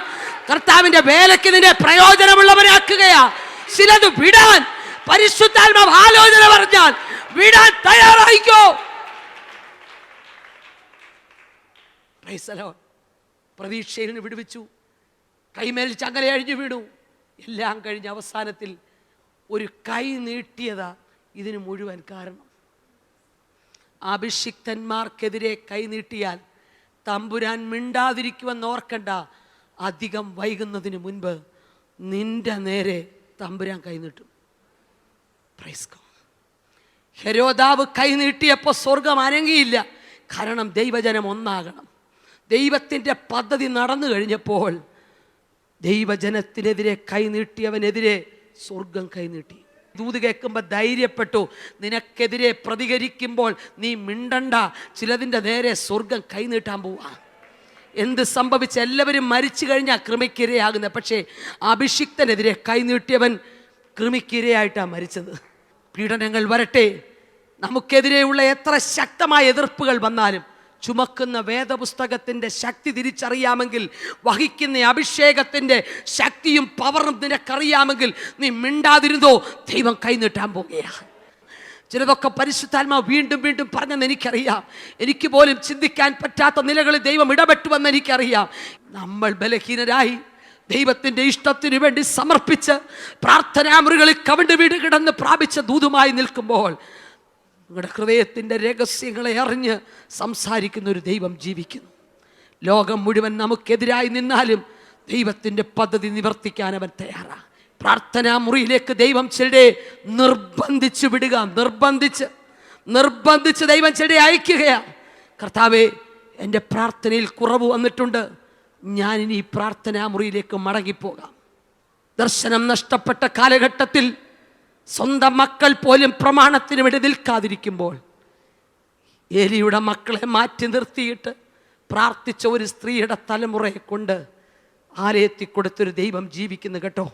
Speaker 1: കർത്താവിന്റെ വേലയ്ക്ക് നിന്നെ പ്രയോജനമുള്ളവരാക്കുകയാ. ചിലത് വിടാൻ പരിശുദ്ധാത്മാവ് ആലോചന പറഞ്ഞാൽ വിടാൻ തയ്യാറായിക്കോ. പ്രതീക്ഷയിൽ നിന്ന് വിടുവിച്ചു, കൈമേൽ ചങ്ങല അഴിഞ്ഞു വീണു. എല്ലാം കഴിഞ്ഞ അവസാനത്തിൽ ഒരു കൈ നീട്ടിയതാ ഇതിന് മുഴുവൻ കാരണം. അഭിഷിക്തന്മാർക്കെതിരെ കൈ നീട്ടിയാൽ തമ്പുരാൻ മിണ്ടാതിരിക്കുമെന്ന് ഓർക്കണ്ട. അധികം വൈകുന്നതിന് മുൻപ് നിന്റെ നേരെ തമ്പുരാൻ കൈ നീട്ടും. ഹെരോദാവ് കൈ നീട്ടിയപ്പോൾ സ്വർഗം അനങ്ങിയില്ല. കാരണം ദൈവജനം ഒന്നാകണം. ദൈവത്തിൻ്റെ പദ്ധതി നടന്നു കഴിഞ്ഞപ്പോൾ ദൈവജനത്തിനെതിരെ കൈ നീട്ടിയവനെതിരെ സ്വർഗം കൈ നീട്ടി. ദൂത് കേൾക്കുമ്പോൾ ധൈര്യപ്പെട്ടു. നിനക്കെതിരെ പ്രതികരിക്കുമ്പോൾ നീ മിണ്ടണ്ട. ചിലതിൻ്റെ നേരെ സ്വർഗം കൈ നീട്ടാൻ പോവാ. എന്ത് സംഭവിച്ച? എല്ലാവരും മരിച്ചു കഴിഞ്ഞാൽ കൃമിക്കിരയാകുന്നത്. പക്ഷേ അഭിഷിക്തനെതിരെ കൈ നീട്ടിയവൻ കൃമിക്കിരയായിട്ടാണ് മരിച്ചത്. പീഡനങ്ങൾ വരട്ടെ, നമുക്കെതിരെയുള്ള എത്ര ശക്തമായ എതിർപ്പുകൾ വന്നാലും ചുമക്കുന്ന വേദപുസ്തകത്തിൻ്റെ ശക്തി തിരിച്ചറിയാമെങ്കിൽ, വഹിക്കുന്ന അഭിഷേകത്തിൻ്റെ ശക്തിയും പവറും നിനക്കറിയാമെങ്കിൽ നീ മിണ്ടാതിരുന്നോ, ദൈവം കൈനീട്ടാൻ പോകുകയാണ്. ചിലതൊക്കെ പരിശുദ്ധാത്മാവ് വീണ്ടും വീണ്ടും പറഞ്ഞെന്ന് എനിക്കറിയാം. എനിക്ക് പോലും ചിന്തിക്കാൻ പറ്റാത്ത നിലകളിൽ ദൈവം ഇടപെട്ടുവെന്ന് എനിക്കറിയാം. നമ്മൾ ബലഹീനരായി ദൈവത്തിൻ്റെ ഇഷ്ടത്തിന് വേണ്ടി സമർപ്പിച്ച് പ്രാർത്ഥനാമുറികളിൽ കവിണ്ട് വീട് കിടന്ന് പ്രാപിച്ച ദൂതുമായി നിൽക്കുമ്പോൾ നിങ്ങളുടെ ഹൃദയത്തിൻ്റെ രഹസ്യങ്ങളെ അറിഞ്ഞ് സംസാരിക്കുന്ന ഒരു ദൈവം ജീവിക്കുന്നു. ലോകം മുഴുവൻ നമുക്കെതിരായി നിന്നാലും ദൈവത്തിൻ്റെ പദ്ധതി നിവർത്തിക്കാൻ അവൻ തയ്യാറാണ്. പ്രാർത്ഥനാ മുറിയിലേക്ക് ദൈവം ചിലരെ നിർബന്ധിച്ചു വിടുക, നിർബന്ധിച്ച് ദൈവം ചിലരെ അയക്കുകയാണ്. കർത്താവേ, എൻ്റെ പ്രാർത്ഥനയിൽ കുറവ് വന്നിട്ടുണ്ട്, ഞാനിനി ഈ പ്രാർത്ഥനാ മുറിയിലേക്ക് മടങ്ങിപ്പോകാം. ദർശനം നഷ്ടപ്പെട്ട കാലഘട്ടത്തിൽ സ്വന്തം മക്കൾ പോലും പ്രമാണത്തിന് വേണ്ടി നിൽക്കാതിരിക്കുമ്പോൾ ഏലിയുടെ മക്കളെ മാറ്റി നിർത്തിയിട്ട് പ്രാർത്ഥിച്ച ഒരു സ്ത്രീയുടെ തലമുറയെ കൊണ്ട് ആലയത്തിൽ കൊടുത്തൊരു ദൈവം ജീവിക്കുന്നു കേട്ടോ.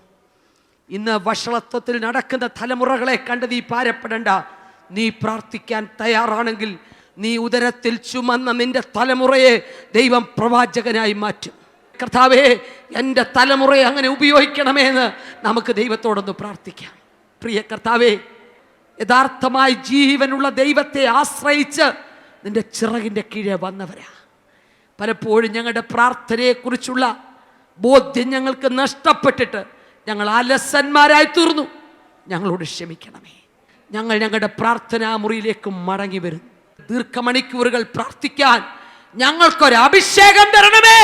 Speaker 1: ഇന്ന് വഷളത്വത്തിൽ നടക്കുന്ന തലമുറകളെ കണ്ട് നീ ഭാരപ്പെടണ്ട. നീ പ്രാർത്ഥിക്കാൻ തയ്യാറാണെങ്കിൽ നീ ഉദരത്തിൽ ചുമന്ന നിന്റെ തലമുറയെ ദൈവം പ്രവാചകനായി മാറ്റും. കർത്താവേ, എൻ്റെ തലമുറയെ അങ്ങനെ ഉപയോഗിക്കണമേ എന്ന് നമുക്ക് ദൈവത്തോടൊന്ന് പ്രാർത്ഥിക്കാം. പ്രിയ കർത്താവേ, യഥാർത്ഥമായി ജീവനുള്ള ദൈവത്തെ ആശ്രയിച്ച് നിന്റെ ചിറകിൻ്റെ കീഴെ വന്നവരാ. പലപ്പോഴും ഞങ്ങളുടെ പ്രാർത്ഥനയെക്കുറിച്ചുള്ള ബോധ്യം ഞങ്ങൾക്ക് നഷ്ടപ്പെട്ടിട്ട് ഞങ്ങൾ അലസന്മാരായി തീർന്നു. ഞങ്ങളോട് ക്ഷമിക്കണമേ. ഞങ്ങൾ ഞങ്ങളുടെ പ്രാർത്ഥനാ മുറിയിലേക്ക് മടങ്ങി വരും. ദീർഘമണിക്കൂറുകൾ പ്രാർത്ഥിക്കാൻ ഞങ്ങൾക്കൊരു അഭിഷേകം തരണമേ.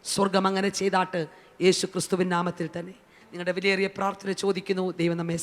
Speaker 1: സ്വർഗം അങ്ങനെ ചെയ്താട്ട് യേശു ക്രിസ്തുവിൻ നാമത്തിൽ തന്നെ നിങ്ങളുടെ വിലയേറിയ പ്രാർത്ഥന ചോദിക്കുന്നു. ദൈവം നമ്മെ